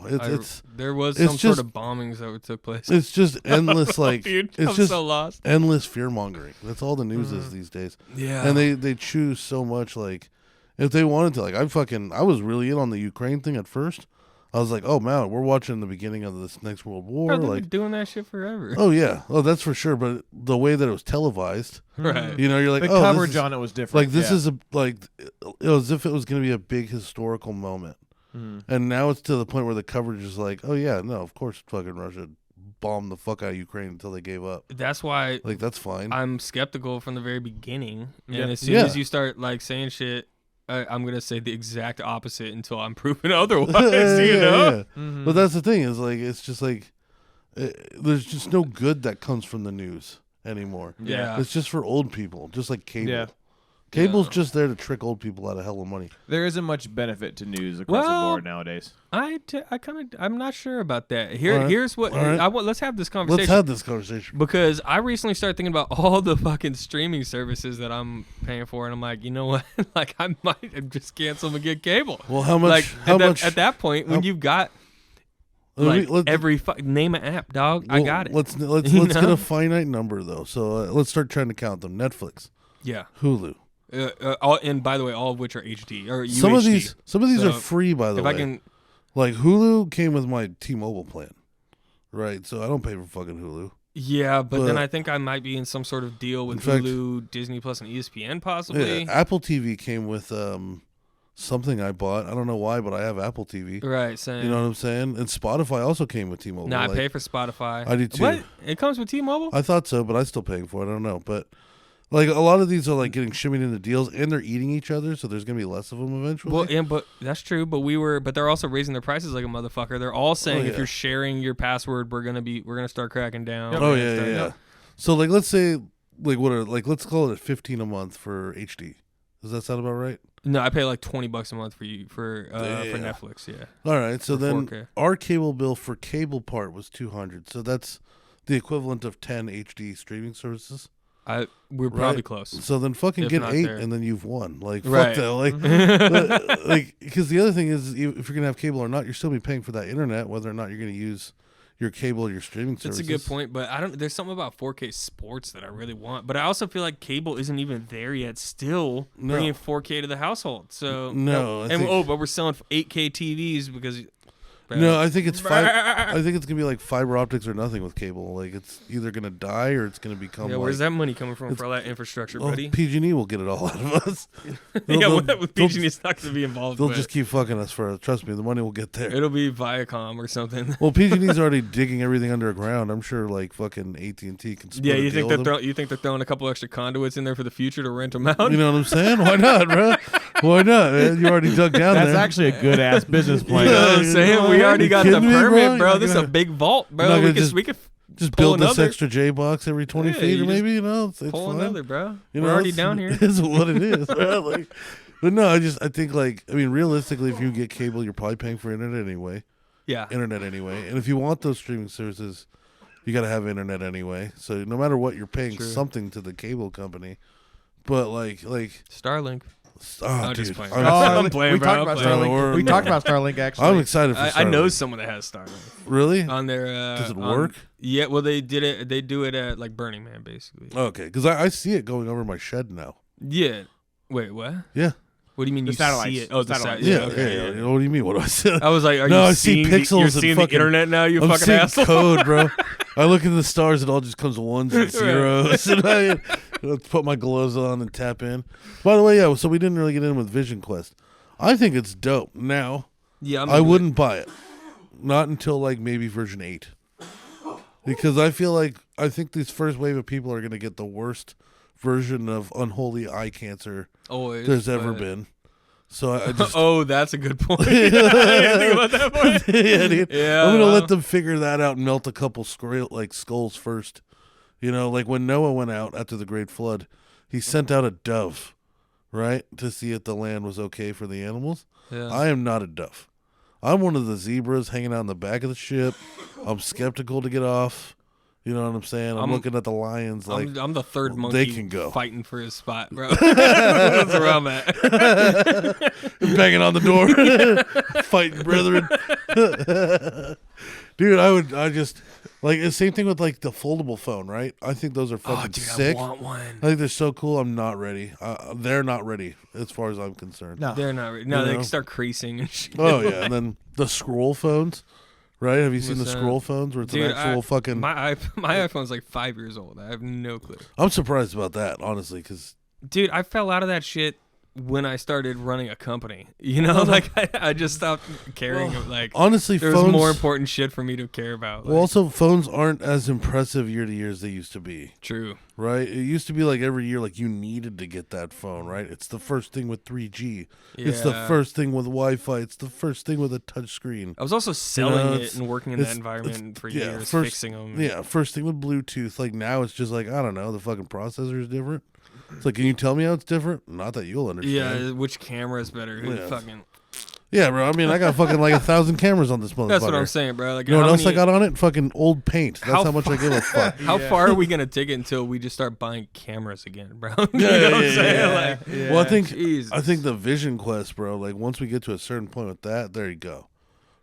There was it's some just, sort of bombings that took place. It's just endless, like Dude, it's I'm just so lost. endless fear mongering. That's all the news is these days. Yeah, and they choose so much. Like if they wanted to, like I was really in on the Ukraine thing at first. I was like, oh man, we're watching the beginning of this next world war. Bro, they've like been doing that shit forever. Oh yeah, that's for sure. But the way that it was televised, right? You know, you're like, the oh, coverage on it was different. Like this is it was as if it was going to be a big historical moment, and now it's to the point where the coverage is like, oh yeah, no, of course, fucking Russia bombed the fuck out of Ukraine until they gave up. That's why, like, that's fine. I'm skeptical from the very beginning, and as soon Yeah. as you start like saying shit, I'm gonna say the exact opposite until I'm proven otherwise. You know. Yeah. But that's the thing is like it's just like there's just no good that comes from the news anymore. Yeah. It's just for old people, just like cable. Yeah. Cable's just there to trick old people out of hell of money. There isn't much benefit to news across the board nowadays. I'm not sure about that. All right. Here's what All right. let's have this conversation. Let's have this conversation. Because I recently started thinking about all the fucking streaming services that I'm paying for, and I'm like, you know what? Like, I might just cancel them and get cable. Well, how much? Like, how much? at that point, when you've got like name an app, dog, I got it. Let's get a finite number though. So let's start trying to count them. Netflix, Yeah. Hulu. And by the way, all of which are HD or UHD. Some of these So, are free, by the if way. I can, Like Hulu came with my T-Mobile plan, right? So I don't pay for fucking Hulu. yeah, but But- then I think I might be in some sort of deal with In fact- Hulu, Disney Plus, and ESPN possibly. Yeah, Apple TV came with something I bought. I don't know why, but I have Apple TV. Right, same. You know what I'm saying? And Spotify also came with T-Mobile. Nah, like, I pay for Spotify. I do too. What? It comes with T-Mobile? I thought so, but I'm still paying for it. I don't know, but like a lot of these are like getting shimmied into deals, and they're eating each other, so there's gonna be less of them eventually. Well, but that's true. But they're also raising their prices like a motherfucker. They're all saying if yeah. you're sharing your password, we're gonna start cracking down. Oh yeah. So like, let's say let's call it $15 a month for HD. Does that sound about right? No, I pay like $20 a month for Netflix. Yeah. All right. So For then 4K. our cable bill for cable part was $200. So that's the equivalent of 10 HD streaming services. We're probably close. So then fucking If get not 8 there. and then you've won. Like Right. fuck that. Like because the other thing is if you're gonna have cable or not, you're still be paying for that internet, whether or not you're gonna use your cable or your streaming That's services. a good point, but there's something about 4K sports that I really want. But I also feel like cable isn't even there yet. Still No. bringing 4K to the household. So No, I think- but we're selling 8K TVs because. No, I think it's I think it's gonna be like fiber optics or nothing with cable. Like it's either gonna die or it's gonna become. Yeah, like, where's that money coming from for all that infrastructure, buddy? PG&E will get it all out of us. Yeah, They'll- with PG&E is not going to be involved. They'll with. just keep fucking us for. Trust me, the money will get there. It'll be Viacom or something. Well, PG&E's already digging everything underground. I'm sure, like fucking AT&T can. Split Yeah, a you think deal they're with you think they're throwing a couple extra conduits in there for the future to rent them out? them. You know what I'm saying? Why not, bro? Why not? Man? You already dug down That's there. actually a good ass business plan. You know what I'm saying? We already You got the kidding me, permit, bro. You're This is not a big vault, you're bro. not We gonna could just pull build this another. extra J box every 20 Yeah, feet, you or just maybe it's pull fine. another, bro. You We're know, already it's- down here. It is what it is, bro. Like, but no, I think like realistically, if you get cable, you're probably paying for internet anyway. Yeah. And if you want those streaming services, you got to have internet anyway. So no matter what, you're paying True. something to the cable company. But like Starlink. oh, just dude, playing. I'm, I'm playing, we bro. talked I'm about playing. No, Starlink. we're- We talked about Starlink actually. I'm excited for. I know Starlink. someone that has Starlink Really? on their. Does it on- work? Yeah. Well, they did it. They do it at like Burning Man, basically. Okay, because I see it going over my shed now. Yeah. Wait. What? Yeah. What do you mean The you satellites. see it? Oh, the Satellites. satellites. Yeah. Okay, yeah. What do you mean? What do I say? I was like, are No, you I see seeing pixels you're and seeing fucking- the internet now, you I'm fucking seeing asshole? code, bro. I look at the stars, it all just comes ones and zeros. And I put my gloves on and tap in. By the way, yeah, so we didn't really get in with Vision Quest. I think it's dope. Now, Yeah, I wouldn't buy it. Not until like maybe version 8. Because I think this first wave of people are going to get the worst version of unholy eye cancer Always, there's ever but- been. So I just Oh, that's a good point. I didn't think about that point. yeah, dude. Yeah, I'm gonna well. let them figure that out and melt a couple skulls first. You know, like when Noah went out after the Great Flood, he sent out a dove, right, to see if the land was okay for the animals. Yeah. I am not a duff. I'm one of the zebras hanging out in the back of the ship. I'm skeptical to get off. You know what I'm saying? I'm looking at the lions like I'm the third monkey they can go. fighting for his spot, bro. That's where I'm at. Banging on the door, fighting brethren. Dude, I just like the same thing with like the foldable phone, right? I think those are fucking sick. I want one. I think they're so cool. I'm not ready. They're not ready as far as I'm concerned. No. They're not. No, You they know? start creasing and shit. Oh yeah, and then the scroll phones, right? Have you seen the What's that? scroll phones where it's Dude, an actual fucking? my iPhone's like 5 years old. I have no clue. I'm surprised about that, honestly, because Dude, I fell out of that shit when I started running a company. You know, like I just stopped caring. Like honestly, there's phones more important shit for me to care about. Well, Like, also phones aren't as impressive year to year as they used to be. true. Right? It used to be like every year, like you needed to get that phone, right? It's the first thing with 3G. It's the Yeah. first thing with Wi-Fi. It's the first thing with a touch screen. I was also selling it's- it and working in that environment for years, fixing them. Yeah, first thing with Bluetooth. Like now, it's just like I don't know. The fucking processor is different. It's like, can you tell me how it's different? Not that you'll understand. Yeah, which camera is better? Who Yeah. fucking. Yeah, bro. I mean, I got fucking like 1,000 cameras on this motherfucker. That's what I'm saying, bro. Like, You know what how else I many- got on it? Fucking old paint. That's how much I give a fuck. How far are we gonna take it until we just start buying cameras again, bro? You Yeah, know what I'm yeah, saying? yeah. Like, Well, I think Jesus. the Vision Quest, bro. Like once we get to a certain point with that, there you go,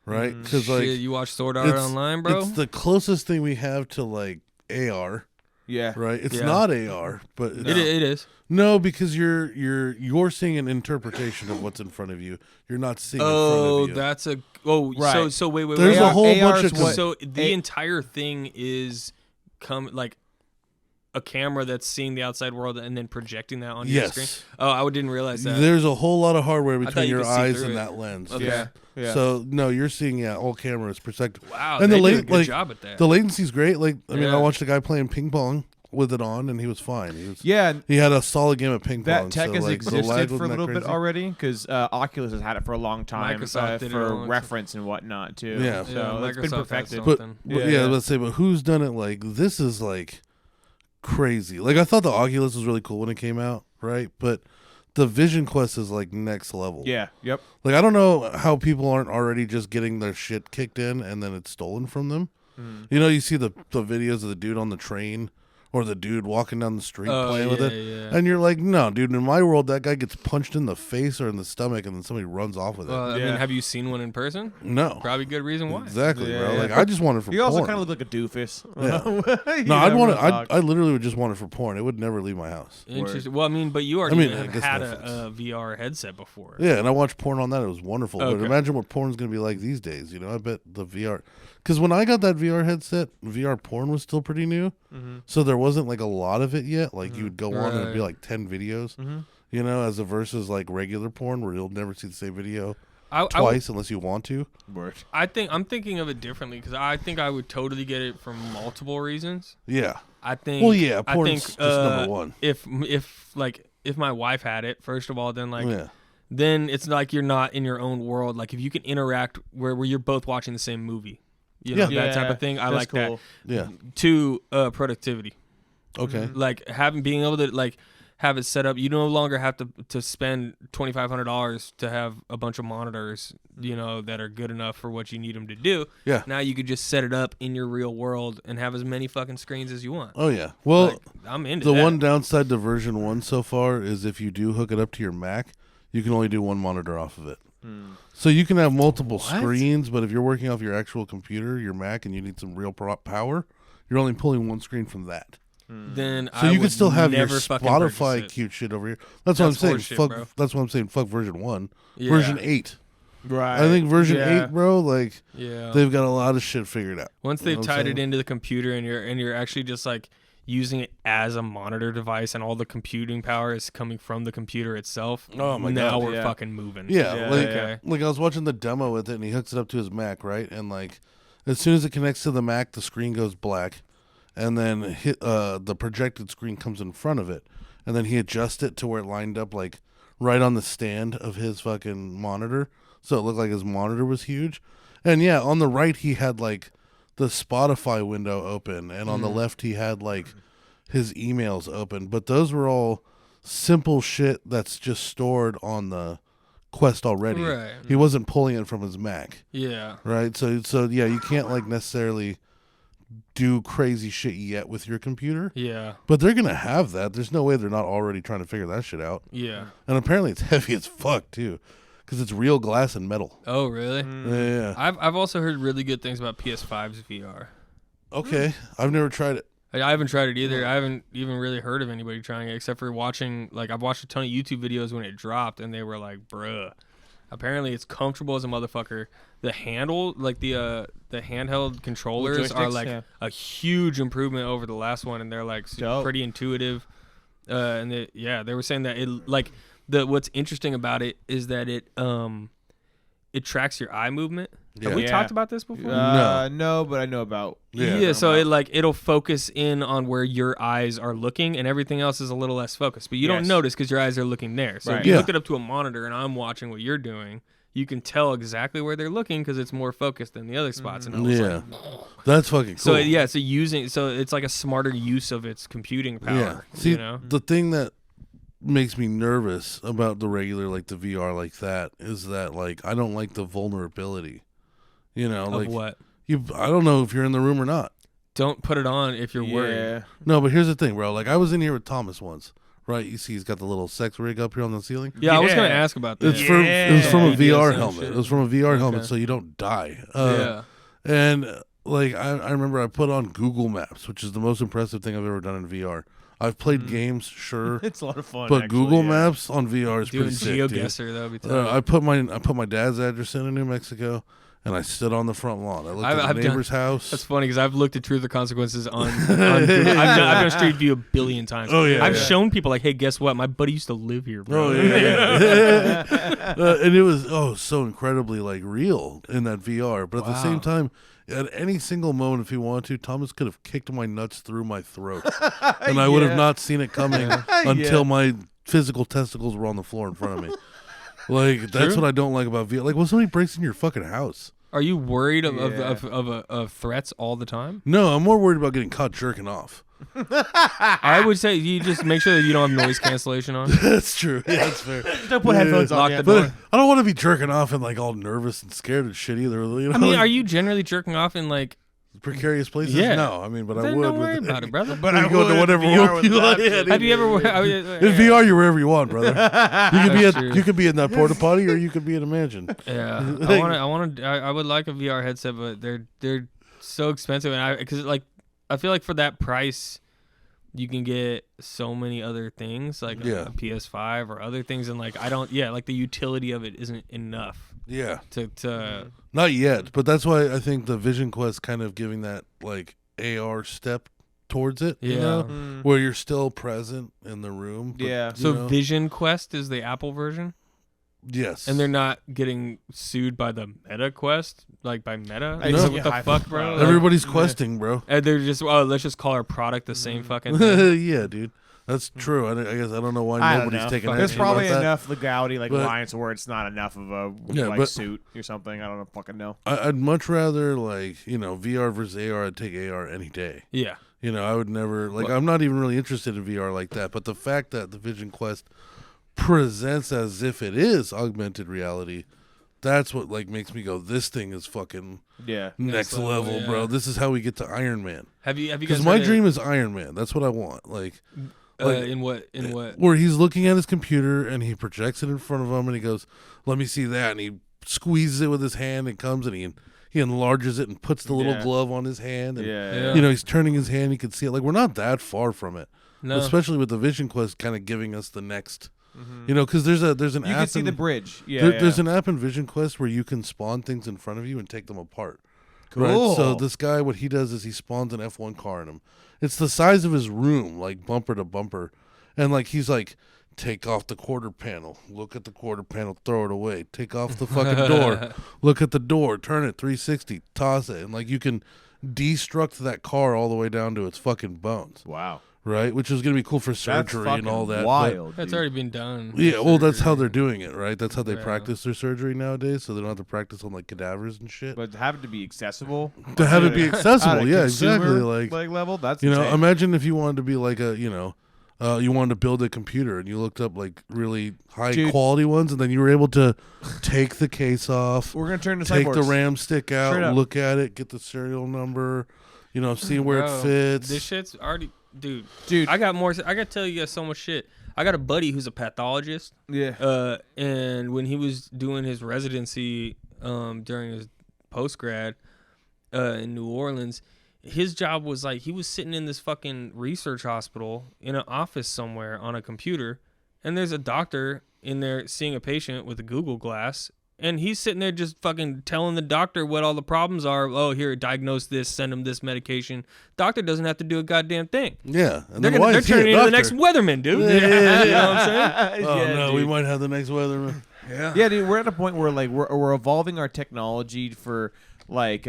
right? Because like Shit, you watch Sword Art it's- Online, bro? it's the closest thing we have to like AR, Yeah. right? It's Yeah. not AR, but it's, It is. no, because you're seeing an interpretation of what's in front of you. You're not seeing in Oh, front of you. that's a. Oh, Right. so wait. There's wait. a whole bunch AR's of what- So the A- entire thing is like a camera that's seeing the outside world and then projecting that onto your Yes. screen. Oh, I didn't realize that. There's a whole lot of hardware thought between you your could see eyes through and it. that lens. Okay. Yeah. Yeah. So no, you're seeing all cameras perspective. Wow, And they the do a late- good like, job at that. The latency's great. Like I mean, Yeah. I watched a guy playing ping pong with it on, and he was fine. Yeah. He had a solid game of ping That pong. tech so, has like, the lag existed for a wasn't that little bit crazy. already because Oculus has had it for a long time Microsoft did it a for long time. reference and whatnot too. Yeah. So Yeah, it's been Microsoft has perfected. But, something. yeah, let's say, but who's done it? Like this is like crazy. Like I thought the Oculus was really cool when it came out, right? But the Vision Quest is like next level. Yeah. Yep. Like I don't know how people aren't already just getting their shit kicked in and then it's stolen from them. You know, you see the videos of the dude on the train or the dude walking down the street Oh, playing with yeah, it, yeah. and you're like, no, dude. In my world, that guy gets punched in the face or in the stomach, and then somebody runs off with it. I Yeah. mean, have you seen one in person? no, Probably good reason why. exactly, Yeah, bro. yeah. Like I just want it for You also porn. kind of look like a doofus. Yeah. You No, I'd know, want it. real talk. I literally would just want it for porn. It would never leave my house. Interesting. Well, I mean, but you already I guess had Netflix. a VR headset before. Yeah, and I watched porn on that. It was wonderful. But Okay. imagine what porn's gonna be like these days. You know, I bet the VR. Because when I got that VR headset, VR porn was still pretty new, so there wasn't like a lot of it yet. Like you would go on and it'd be Right. like 10 videos, you know, as a versus like regular porn where you'll never see the same video twice unless you want to. I'm thinking of it differently because I think I would totally get it for multiple reasons. Yeah. I think. Well, yeah, I porn's think, just number one. If my wife had it, first of all, then Yeah. then it's like you're not in your own world. Like if you can interact where you're both watching the same movie, you know, Yeah. that type of thing. I That's like cool. Yeah. that. Two, productivity. Okay. Like being able to like have it set up. You no longer have to spend $2,500 to have a bunch of monitors, you know, that are good enough for what you need them to do. Yeah. Now you could just set it up in your real world and have as many fucking screens as you want. Oh yeah. Well, Like, I'm into the that. one downside to version 1 so far is if you do hook it up to your Mac, you can only do one monitor off of it. So you can have multiple screens, but if you're working off your actual computer, your Mac, and you need some real power, you're only pulling one screen from that. Then So I you can would still have your never fucking purchase Spotify it. cute shit over here. That's what I'm That's saying. horseshit, Fuck. bro. That's what I'm saying. Fuck version 1. Yeah. Version 8. Right. I think version Yeah. 8, bro. Like Yeah. they've got a lot of shit figured out. Once You they've know what I'm tied it saying? into the computer and you're actually just like using it as a monitor device and all the computing power is coming from the computer itself. Oh my now God. we're Yeah. fucking moving. Yeah, Yeah, like yeah. like I was watching the demo with it, and he hooks it up to his Mac, right? And like, as soon as it connects to the Mac, the screen goes black, and then the projected screen comes in front of it, and then he adjusts it to where it lined up like right on the stand of his fucking monitor, so it looked like his monitor was huge. And yeah, on the right he had like the Spotify window open, and on the left he had like his emails open, but those were all simple shit that's just stored on the Quest already. Right. He wasn't pulling it from his Mac. Yeah. Right. So yeah, you can't like necessarily do crazy shit yet with your computer. Yeah. But they're gonna have that. There's no way they're not already trying to figure that shit out. Yeah. And apparently it's heavy as fuck too, because it's real glass and metal. Oh, really? Yeah. I've also heard really good things about PS5's VR. Okay. I've never tried it. I haven't tried it either. I haven't even really heard of anybody trying it except for watching. Like, I've watched a ton of YouTube videos when it dropped, and they were like, "Bruh." Apparently, it's comfortable as a motherfucker. The handle, like the handheld controllers, are like a huge improvement over the last one, and they're like pretty intuitive. And they were saying that it like what's interesting about it is that it tracks your eye movement. Yeah. Have we talked about this before? No, but I know about. Yeah, so it'll focus in on where your eyes are looking, and everything else is a little less focused. But you don't notice because your eyes are looking there. So if you look it up to a monitor, and I'm watching what you're doing, you can tell exactly where they're looking because it's more focused than the other spots. And like, that's fucking cool. So it's like a smarter use of its computing power. Yeah. See, the thing that makes me nervous about the regular like the VR like that is that like I don't like the vulnerability. You know, like what? I don't know if you're in the room or not. Don't put it on if you're worried. No, but here's the thing, bro. Like I was in here with Thomas once, right? You see, he's got the little sex rig up here on the ceiling. Yeah, I was gonna ask about that. It was from a VR helmet. Shit. It was from a VR helmet, so you don't die. And like I remember I put on Google Maps, which is the most impressive thing I've ever done in VR. I've played games, sure. It's a lot of fun. But actually, Google Maps on VR is pretty sick. GeoGuessr, that would be tough. I put my dad's address in New Mexico, and I stood on the front lawn. I looked at the neighbor's house. That's funny because I've looked at Truth or Consequences on Google. I've done Street View a billion times. Oh yeah, I've shown people like, hey, guess what? My buddy used to live here, bro. Oh yeah, and it was so incredibly like real in that VR. But at the same time, at any single moment, if he wanted to, Thomas could have kicked my nuts through my throat, and I would have not seen it coming until my physical testicles were on the floor in front of me. Like that's what I don't like about VR. Like when somebody breaks in your fucking house. Are you worried of threats all the time? No, I'm more worried about getting caught jerking off. I would say you just make sure that you don't have noise cancellation on. That's true. Yeah, that's fair. Don't put headphones on. Lock the door. I don't want to be jerking off and like all nervous and scared and shit either. You know? I mean, are you generally jerking off in like precarious places? Yeah. No, I mean, but I then would. don't worry about it, brother. But you I go would to whatever room you like. Have you ever? In VR, you're wherever you want, brother. You could be in that porta potty, or you could be in a mansion. Yeah, I would like a VR headset, but they're so expensive, and I feel like for that price, you can get so many other things like a PS5 or other things, and like like the utility of it isn't enough. Yeah. To not yet, but that's why I think the Vision Quest kind of giving that like AR step towards it. Yeah. You know? Where you're still present in the room. But, So Vision Quest is the Apple version. Yes. And they're not getting sued by the Meta Quest, like by Meta. No. What the fuck, bro? Everybody's questing, bro. And they're just let's just call our product the same fucking thing. Yeah, dude. That's true. I guess I don't know why nobody's taking action. There's probably about that. enough legality, like Alliance, where it's not enough of a suit or something. I don't fucking know. I'd much rather VR versus AR. I'd take AR any day. Yeah. I would never I'm not even really interested in VR like that. But the fact that the Vision Quest presents as if it is augmented reality, that's what makes me go, this thing is fucking next level, bro. This is how we get to Iron Man. Have you guys? Because my dream is Iron Man. That's what I want. In what? Where he's looking at his computer and he projects it in front of him and he goes, "Let me see that," and he squeezes it with his hand and comes and he enlarges it and puts the little glove on his hand and he's turning his hand. He can see it. We're not that far from it. No. Especially with the Vision Quest kind of giving us the next. Because there's an app. You can see the bridge. There's an app in Vision Quest where you can spawn things in front of you and take them apart. Cool. Right? So this guy, what he does is he spawns an F1 car in him. It's the size of his room, like bumper to bumper, and he's like, take off the quarter panel, look at the quarter panel, throw it away. Take off the fucking door, look at the door, turn it 360, toss it, and you can destruct that car all the way down to its fucking bones. Wow. Right, which is gonna be cool for surgery and all that. Wild. That's already been done. Yeah, well, that's how they're doing it, right? That's how they practice their surgery nowadays, so they don't have to practice on cadavers and shit. But to have it to be accessible. To have it be accessible, yeah, exactly. Level. That's insane. Imagine if you wanted to be like a You wanted to build a computer, and you looked up like really high Dude. quality ones, and then you were able to take the case off, We're gonna turn to take the cyborgs. RAM stick Straight out, up. look at it, get the serial number, see where Bro, it fits. This shit's already, dude. Dude. I got more. I got to tell you guys so much shit. I got a buddy who's a pathologist. Yeah. And when he was doing his residency, during his post grad, in New Orleans, his job was like he was sitting in this fucking research hospital in an office somewhere on a computer, and there's a doctor in there seeing a patient with a Google Glass, and he's sitting there just fucking telling the doctor what all the problems are. Oh, here, diagnose this, send him this medication. Doctor doesn't have to do a goddamn thing. Yeah, and They're then why they're is he a turning into the doctor? next weatherman, dude. Yeah. You know what I'm saying? Oh Yeah, no, dude. we might have the next weatherman. Yeah, dude, we're at a point where like we're evolving our technology for like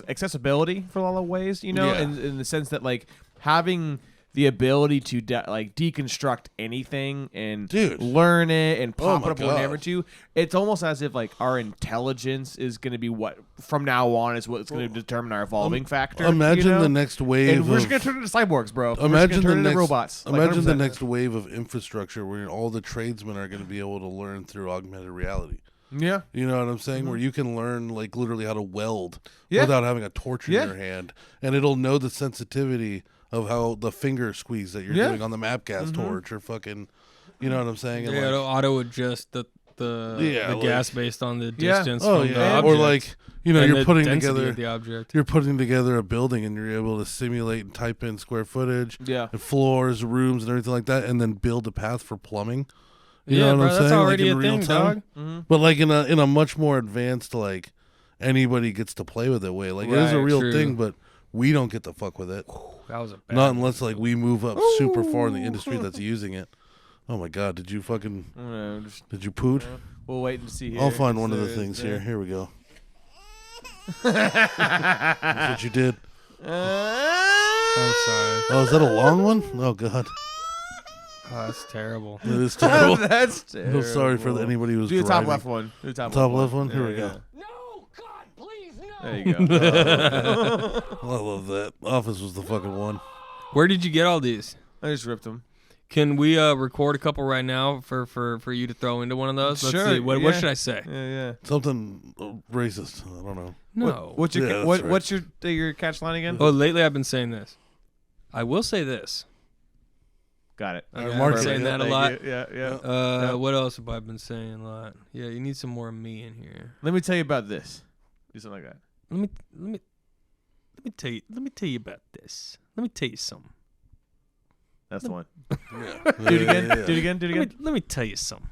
accessibility for a lot of ways, Yeah. in the sense that like having the ability to deconstruct anything and Dude. learn it and pop my it up whenever God. to. It's almost as if like our intelligence is going to be what from now on is what's going to determine our evolving factor. Imagine the next wave and we're just of- going to turn into cyborgs, bro. We're Imagine just the gonna turn next into robots. Like, Imagine the 100%. next wave of infrastructure where all the tradesmen are going to be able to learn through augmented reality. Yeah. You know what I'm saying? Where you can learn like literally how to weld Yeah. without having a torch in Yeah. your hand, and it'll know the sensitivity of how the finger squeeze that you're Yeah. doing on the mapgas torch or fucking, you know what I'm saying? And Yeah, like- it'll auto adjust the Yeah, like- gas based on the Yeah. distance oh from the yeah, object. or like and you're the putting density together of the object. you're putting together a building and you're able to simulate and type in square footage, Yeah. and floors, rooms, and everything like that, and then build a path for plumbing. You Yeah, know what bro, I'm that's saying? already like in a real thing, time. dog. But like in a much more advanced, like anybody gets to play with it way. Like it is a Right, real true. thing, but we don't get to fuck with it. That was a bad Not one. unless like we move up super far in the industry that's using it. Oh my god, did you did you poot? We'll wait and see here. I'll find one of the So, things here. Here we go. That's what you did. I'm sorry. Oh, is that a long one? Oh god. Oh, that's terrible. It is terrible. That's I'm terrible. sorry for anybody who's Do the top driving. left one. Do the top, Top left one? Here we go. No, God, please, no. There you go. I love that. Office was the fucking one. Where did you get all these? I just ripped them. Can we record a couple right now for you to throw into one of those? Let's Sure, see. What yeah. should I say? Yeah. Something racist. I don't know. No. What's your Yeah, that's right. what's your catch line again? Oh, lately I've been saying this. I will say this. Got it. Okay, Mark I've been it. saying that a Thank lot. you. Yeah. What else have I been saying a lot? Yeah, you need some more of me in here. Let me tell you about this. Do something like that. Let me tell you about this. Let me tell you something. That's the one. Yeah. Do it again. Yeah. Do it again. Do it again. Let me tell you something.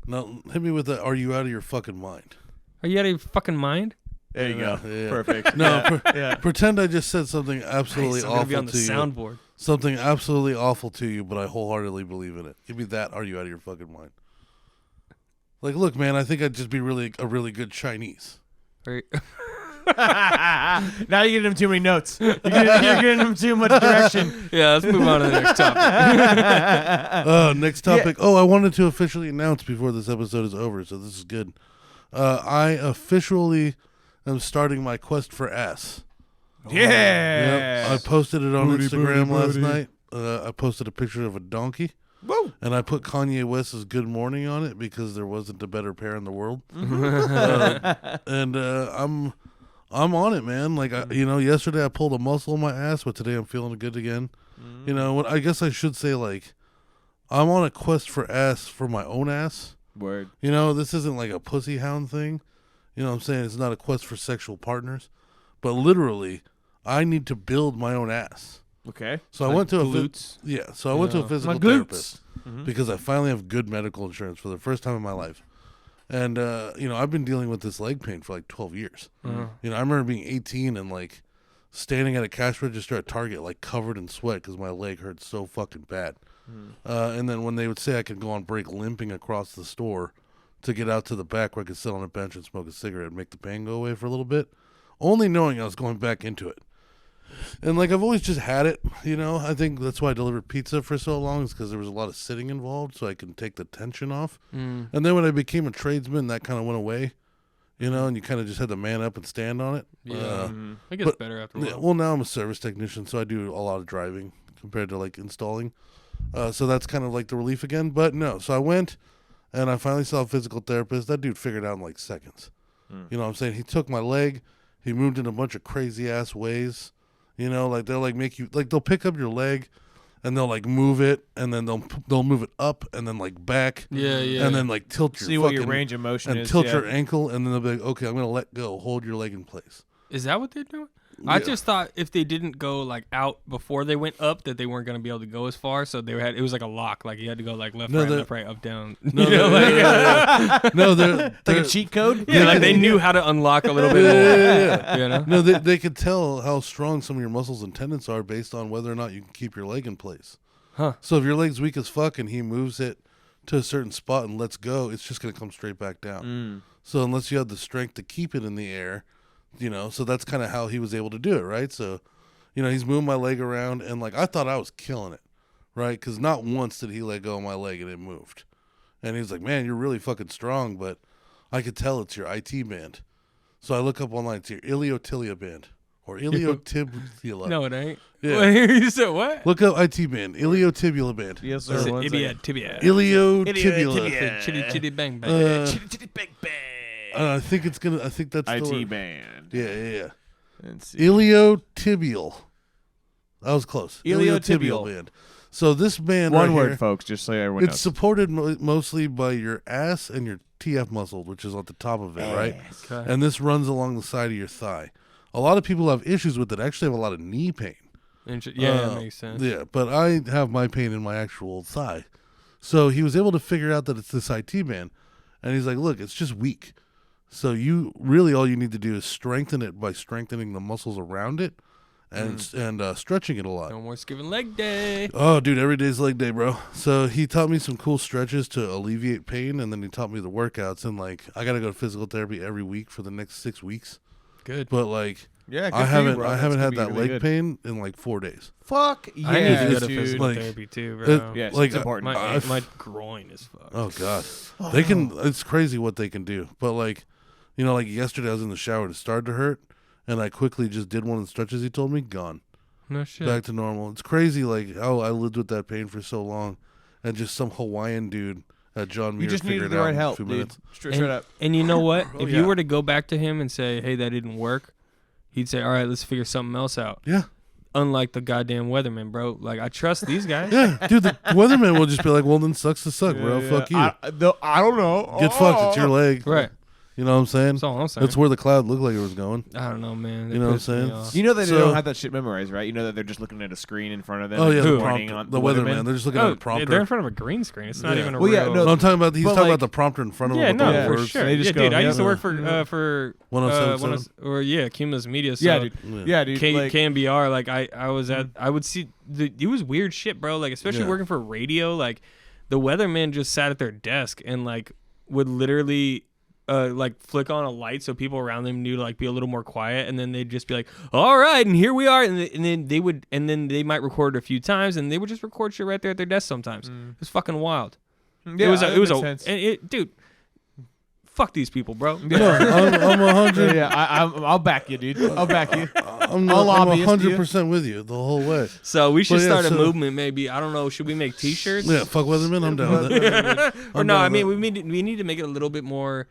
No, hit me with the. Are you out of your fucking mind? Are you out of your fucking mind? There you go. Yeah. Perfect. No, Yeah. pretend I just said something absolutely Nice, I'm gonna awful be on the to you. soundboard. Something absolutely awful to you, but I wholeheartedly believe in it. Give me that. Are you out of your fucking mind? Like, look, man, I think I'd just be a really good Chinese. Are you- Now you're giving him too many notes. You're giving him too much direction. yeah, let's move on to the next topic. Next topic. Oh, I wanted to officially announce before this episode is over, so this is good. I officially am starting my quest for S. Yeah. Yep. I posted it on Booty, Instagram booty, last night. I posted a picture of a donkey. Woo. And I put Kanye West's "Good Morning" on it because there wasn't a better pair in the world. I'm on it, man. Like yesterday I pulled a muscle in my ass, but today I'm feeling good again. You know what? I guess I should say like I'm on a quest for ass for my own ass. Word. You know, this isn't like a pussy hound thing. You know what I'm saying? It's not a quest for sexual partners, but literally, I need to build my own ass. Okay. So I went to glutes. I went to a My physical glutes. therapist because I finally have good medical insurance for the first time in my life. And I've been dealing with this leg pain for like 12 years. I remember being 18 and like standing at a cash register at Target like covered in sweat because my leg hurt so fucking bad. And then when they would say I could go on break limping across the store to get out to the back where I could sit on a bench and smoke a cigarette and make the pain go away for a little bit, only knowing I was going back into it. And like I've always just had it, I think that's why I delivered pizza for so long, is because there was a lot of sitting involved, so I can take the tension off. And then when I became a tradesman, that kind of went away, and you kind of just had to man up and stand on it. Yeah, it gets but- better after a while. Well, now I'm a service technician, so I do a lot of driving compared to like installing. So that's kind of like the relief again. But no, so I went and I finally saw a physical therapist. That dude figured it out in like seconds. You know what I'm saying? He took my leg. He moved in a bunch of crazy ass ways. You know, like they'll like make you like they'll pick up your leg and they'll like move it and then they'll move it up and then like back. Yeah. And then like tilt your See what your range of motion and is. tilt your ankle and then they'll be like, okay, I'm gonna let go. Hold your leg in place. Is that what they're doing? I just thought if they didn't go like out before they went up, that they weren't gonna be able to go as far. So it was like a lock, like you had to go like left, right, up, down. No, You know, they're like a cheat code. yeah, like they knew how to unlock a little bit more. Yeah. You know? No, they could tell how strong some of your muscles and tendons are based on whether or not you can keep your leg in place. Huh. So if your leg's weak as fuck and he moves it to a certain spot and lets go, it's just gonna come straight back down. So unless you have the strength to keep it in the air, you know, so that's kind of how he was able to do it, right? So, you know, he's moving my leg around, and like I thought I was killing it, right? Because not once did he let go of my leg and it moved. And he's like, "Man, you're really fucking strong," but I could tell it's your IT band. So I look up online, it's your iliotibial band or iliotibial. No, it ain't. Yeah. You said what? Look up IT band, iliotibial band. Yes, Is sir. it One tibia, second. tibia. Iliotibial. Chitty chitty bang bang. Chitty bang bang. I think that's the IT word. band. Yeah. Let's see. Iliotibial. That was close. Iliotibial. Band. So this band One right word, here, folks, just so everyone it's knows. supported mostly by your ass and your TF muscle, which is at the top of it, right? Okay. And this runs along the side of your thigh. A lot of people have issues with it. Actually, have a lot of knee pain. Yeah, that makes sense. Yeah, but I have my pain in my actual thigh. So he was able to figure out that it's this IT band, and he's like, "Look, it's just weak. So you really all you need to do is strengthen it by strengthening the muscles around it, and stretching it a lot." No more skipping leg day. Oh, dude, every day's leg day, bro. So he taught me some cool stretches to alleviate pain, and then he taught me the workouts. And like, I gotta go to physical therapy every week for the next 6 weeks. Good. But like, Yeah, good I for you, haven't bro. I That's haven't gonna had be that really leg good. pain in like 4 days. Fuck yeah, I need to go to dude. physical Like, therapy too, bro. Yes, Like, it's important. My groin is fucked. Oh god, they can. It's crazy what they can do. But like, you know, like yesterday I was in the shower and it started to hurt, and I quickly just did one of the stretches he told me. Gone. No shit. Back to normal. It's crazy, like how I lived with that pain for so long, and just some Hawaiian dude at John Muir You just figured needed it the out right in a help, few dude. minutes. Straight up. And you know what? Oh, if yeah. you were to go back to him and say, "Hey, that didn't work," he'd say, "All right, let's figure something else out." Yeah, Unlike the goddamn weatherman, bro. Like I trust these guys. yeah, dude. The weatherman will just be like, "Well, then sucks to suck, bro. Fuck you. I don't know. Get fucked. It's your leg." Right. You know what I'm saying? That's all I'm saying. That's where the cloud looked like it was going. I don't know, man. You know what I'm saying? You know that they So- don't have that shit memorized, right? You know that they're just looking at a screen in front of them. Oh yeah, and the pointing prompter, on the weatherman. They're just looking at a prompter. They're in front of a green screen. It's not Yeah. even a Well, yeah, real. no, No, I'm talking about. He's But, talking like- about the prompter in front of Yeah, him. no, with all the for words. sure. They just Yeah, go, dude, I yeah. used to work for 107.7? yeah, Cumulus Media. So Yeah, dude. Yeah, dude. like, KMBR, like I was at, I would see it was weird shit, bro. Like especially Yeah. working for radio, like the weatherman just sat at their desk and like would literally like flick on a light so people around them knew to like be a little more quiet, and then they'd just be like, "All right, and here we are," and then they might record it a few times, and they would just record shit right there at their desk sometimes. It was fucking wild. yeah, it was a sense. and it, dude. Fuck these people, bro. No, I'm 100. Yeah, I'll back you, dude. I'll back you. I'm I'll lobbyist you. 100% with you the whole way. So we should Well, yeah, start a so- movement, maybe. I don't know. Should we make T-shirts? Yeah, fuck weatherman. I'm down with it. Or no, I mean we need to make it a little bit more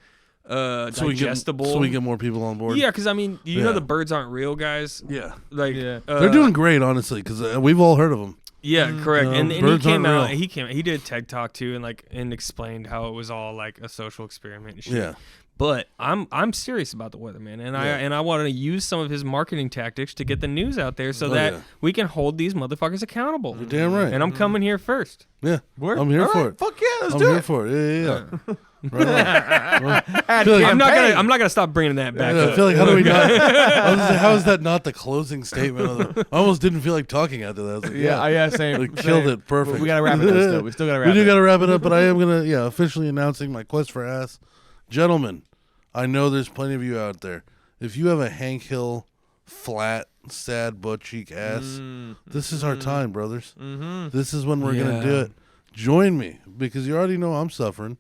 So we digestible. get more people on board. Yeah, because I mean, you Yeah. know, the birds aren't real, guys. Yeah. Like, Yeah. They're doing great, honestly, because we've all heard of them. Yeah, correct. No, And he birds came aren't out. real. He did a TED talk too, and explained how it was all like a social experiment. And shit. Yeah. But I'm serious about the weatherman, and I want to use some of his marketing tactics to get the news out there so that yeah. we can hold these motherfuckers accountable. You're damn right. And I'm coming here first. Yeah. Word? I'm here All for right, it. Fuck yeah, let's I'm do here it. for it. Yeah. Right on. Ad feel like- I'm not campaign. gonna stop bringing that back. Yeah, I up. feel like how do we not? I was like, how is that not the closing statement? I almost didn't feel like talking after that. I was like, Yeah, same. We killed same. it. Perfect. We gotta wrap it up still. We still gotta wrap We do it. got to wrap it up, but I am gonna officially announcing my quest for ass, gentlemen. I know there's plenty of you out there. If you have a Hank Hill, flat, sad butt cheek ass, this is our time, brothers. This is when we're gonna do Yeah. it. Join me because you already know I'm suffering,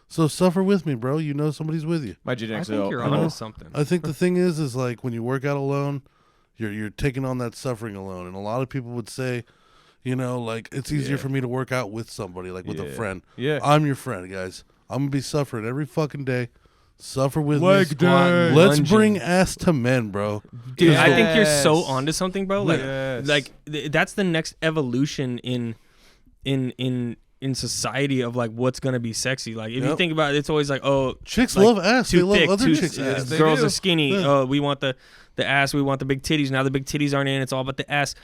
so suffer with me, bro. You know somebody's with you. My I genetics think you're are onto something. I think the thing is like when you work out alone, you're taking on that suffering alone, and a lot of people would say, You know, like it's easier for me to work out with somebody, like with a friend. Yeah. I'm your friend, guys. I'm gonna be suffering every fucking day. Suffer with Leg me. day. Let's Lunging. bring ass to men, bro. Dude, I think you're Yes. so onto something, bro. Like, Yes. that's the next evolution in society of like what's gonna be sexy. Like, if you Yep. think about it, it's always like, oh, Chicks like, love ass. They too love thick, other too chicks' ass. They girls do. are skinny. Yeah. Oh, we want the ass. We want the big titties. Now the big titties aren't in. It's all about the ass.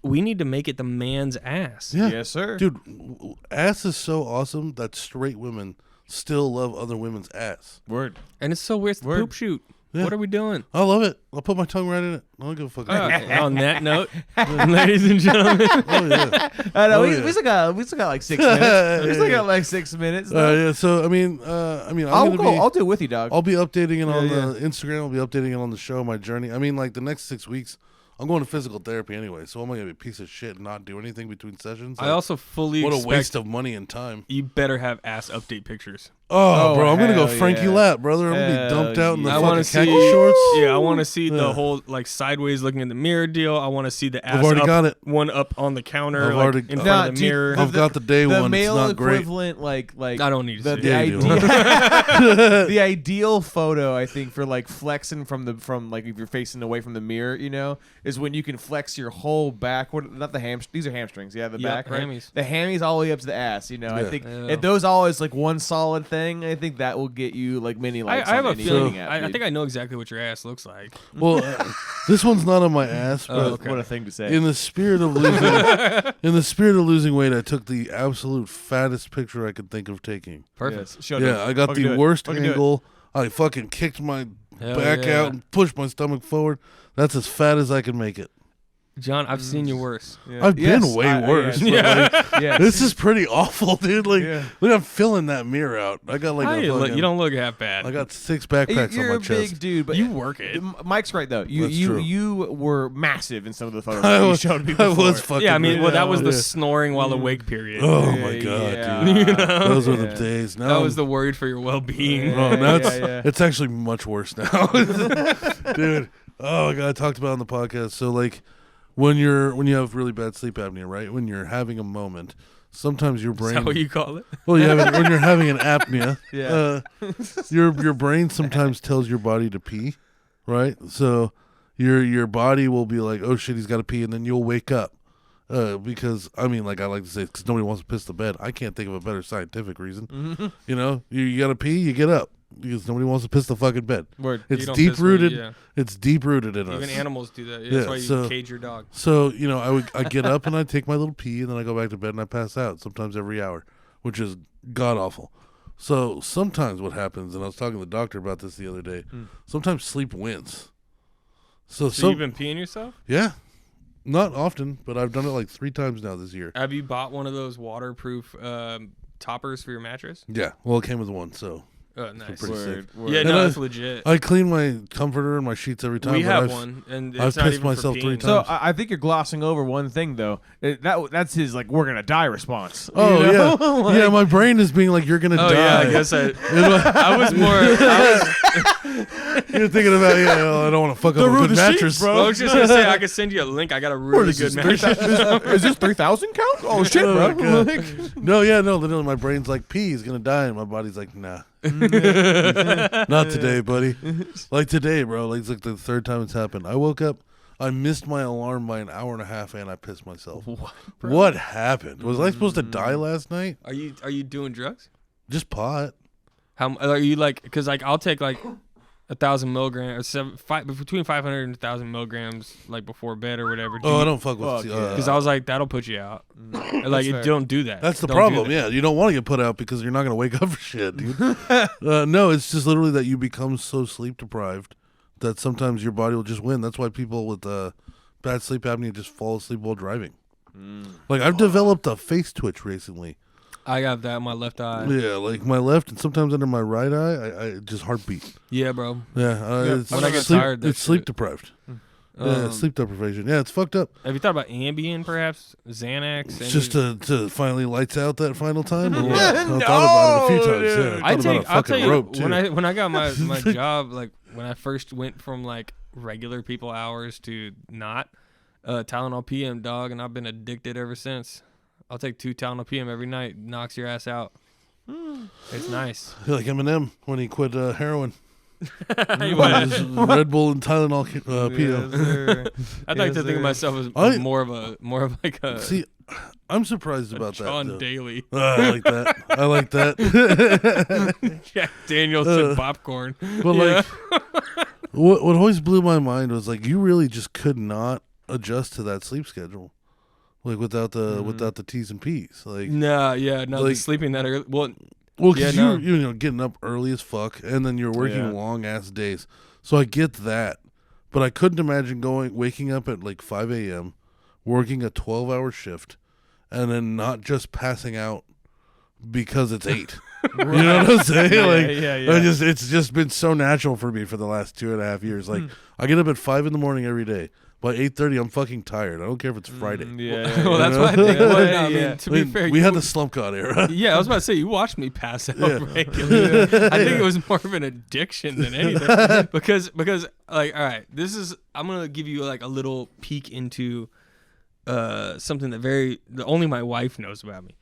We need to make it the man's ass. Yeah. Yes, sir. Dude, ass is so awesome that straight women still love other women's ass. Word. And it's so weird. It's the Word. poop shoot. Yeah. What are we doing? I love it. I'll put my tongue right in it. I don't give a fuck. Okay, on that note, ladies and gentlemen, Oh yeah. I know. Oh, we, yeah. we still got like 6 minutes. We still got like 6 minutes. Yeah. So I mean, I'll go. I'll do it with you, dog. I'll be updating it on Yeah, the Instagram. I'll be updating it on the show. My journey. I mean, like the next 6 weeks, I'm going to physical therapy anyway. So I'm gonna be a piece of shit and not do anything between sessions. I Like, also fully what a expect waste of money and time. you better have ass update pictures. Oh, Oh, bro, I'm gonna go hell Frankie yeah. Lap, brother. I'm gonna Hell be dumped out in the yeah. I fucking want khaki to see shorts. Yeah, I want to see Yeah. the whole like sideways looking in the mirror deal. I want to see the ass. already up, got it. One up on the counter, I've like, already- in Nah, front of the dude, mirror. I've got the day the one. male It's not great. equivalent, like I don't need to the, see the, Yeah, you do. the ideal photo, I think, for like flexing from like if you're facing away from the mirror, you know, is when you can flex your whole back. What? Not the these are hamstrings. Yeah, the Yep, back, right? hammies. The hammies all the way up to the ass. You know, I Yeah. think Yeah. if those all is like one solid thing, I think that will get you like many likes. I have on a any feeling. dating app, I dude. think I know exactly what your ass looks like. Well, this one's not on my ass, but Oh, okay. What a thing to say. in the spirit of losing weight, I took the absolute fattest picture I could think of taking. Perfect. Yes. Show Yeah, them. I got Fucking the do it. worst Fucking do it. angle. I fucking kicked my Hell back yeah. out and pushed my stomach forward. That's as fat as I can make it. John, I've seen you worse. Yeah. I've been way worse. but, like, Yes. this is pretty awful, dude. Like, Yeah. look, I'm filling that mirror out. I got like How a you, look, fucking, you don't look half bad. I got 6 backpacks You're on a my chest. big dude, but you work it. Mike's right though. That's true. You were massive in some of the photos I that you was, showed me I before. was fucking. Yeah, I mean, well, that was the yeah. snoring while awake period. Oh Yeah, my god, yeah. dude. You know? Those were the Yeah. days. Now That I'm- was the worried for your well-being. Oh, now it's, yeah. it's actually much worse now, dude. Oh my god, I talked about it on the podcast. So like, when you have really bad sleep apnea, right? When you're having a moment, sometimes your Is brain. that what you call it? Well, when you're having an apnea, Yeah. your brain sometimes tells your body to pee, right? So your body will be like, oh shit, he's got to pee, and then you'll wake up. Because I mean, like I like to say, because nobody wants to piss the bed. I can't think of a better scientific reason. Mm-hmm. You know, you got to pee, you get up because nobody wants to piss the fucking bed. Word. It's don't deep piss when you- rooted. yeah. It's deep rooted in Even us. animals do that. Yeah, That's why you so- cage your dog. So you know, I get up and I take my little pee, and then I go back to bed and I pass out. Sometimes every hour, which is god awful. So sometimes what happens, and I was talking to the doctor about this the other day. Sometimes sleep wins. So You've been peeing yourself? yeah, not often, but I've done it like 3 times now this year. Have you bought one of those waterproof toppers for your mattress? Yeah, well, it came with one, so Oh, nice. pretty sick. Yeah, And no, I- it's legit. I clean my comforter and my sheets every time. We but have I've- one, and I've it's not pissed even myself for 3 peeing. times. So I think you're glossing over one thing though. That's his like we're gonna die response. Oh You know? yeah, Like- yeah. My brain is being like, "You're gonna Oh die." yeah, I guess I was more. You're thinking about, I don't want to fuck up a good mattress, bro. I was just gonna say I could send you a link. I got a really good mattress. Is this 3,000 count? Oh shit, Oh, bro! my God. No, literally, my brain's like, "Pee, he's gonna die," and my body's like, "Nah, not today, buddy." Like today, bro. Like it's like the 3rd time it's happened. I woke up, I missed my alarm by an hour and a half, and I pissed myself. What happened? Was I supposed to die last night? Are you doing drugs? Just pot. How are you like? Because like I'll take like 1,000 milligrams or between 500 and 1,000 milligrams like before bed or whatever. Oh, I don't fuck with. Fuck yeah. Because I was like, that'll put you out. Like, fair. don't do that. That's the Don't do problem. that. Yeah, you don't want to get put out because you're not gonna wake up for shit, dude. No, it's just literally that you become so sleep deprived that sometimes your body will just win. That's why people with bad sleep apnea just fall asleep while driving. Like I've developed a face twitch recently. I got that in my left eye. Yeah, like my left and sometimes under my right eye, I just heartbeat. Yeah, bro. Yeah, it's When I get sleep, tired, it's that sleep shit. deprived. Yeah, sleep deprivation. Yeah, it's fucked up. Have you thought about Ambien, perhaps Xanax? It's Any- just to finally lights out that final time. Or what? Yeah. I thought about it a few times. dude. Yeah, I thought about a I'll fucking tell you, rope too. when I got my job, like when I first went from like regular people hours to not, Tylenol PM, dog, and I've been addicted ever since. I'll take 2 Tylenol PM every night. Knocks your ass out. It's nice. Like Eminem when he quit heroin. What? Just Red Bull and Tylenol PM. Sir. I'd like to think of myself as more of like a See, I'm surprised about John that. Daly. I like that. I like that. Jack Daniels and popcorn. But like, what always blew my mind was like you really just could not adjust to that sleep schedule, like without the T's and P's. Like, like, sleeping that early. Well, because you're getting up early as fuck, and then you're working long ass days. So I get that, but I couldn't imagine waking up at like 5 a.m., working a 12-hour shift, and then not just passing out because it's 8. You know what I'm saying? It's just been so natural for me for the last 2.5 years. Like I get up at 5 in the morning every day. By 8:30, I'm fucking tired. I don't care if it's Friday. Well, that's why I think. Well, I mean, to be fair, we had the slump god era. Yeah, I was about to say you watched me pass out regularly. I think it was more of an addiction than anything because like, all right, I'm gonna give you like a little peek into something that only my wife knows about me.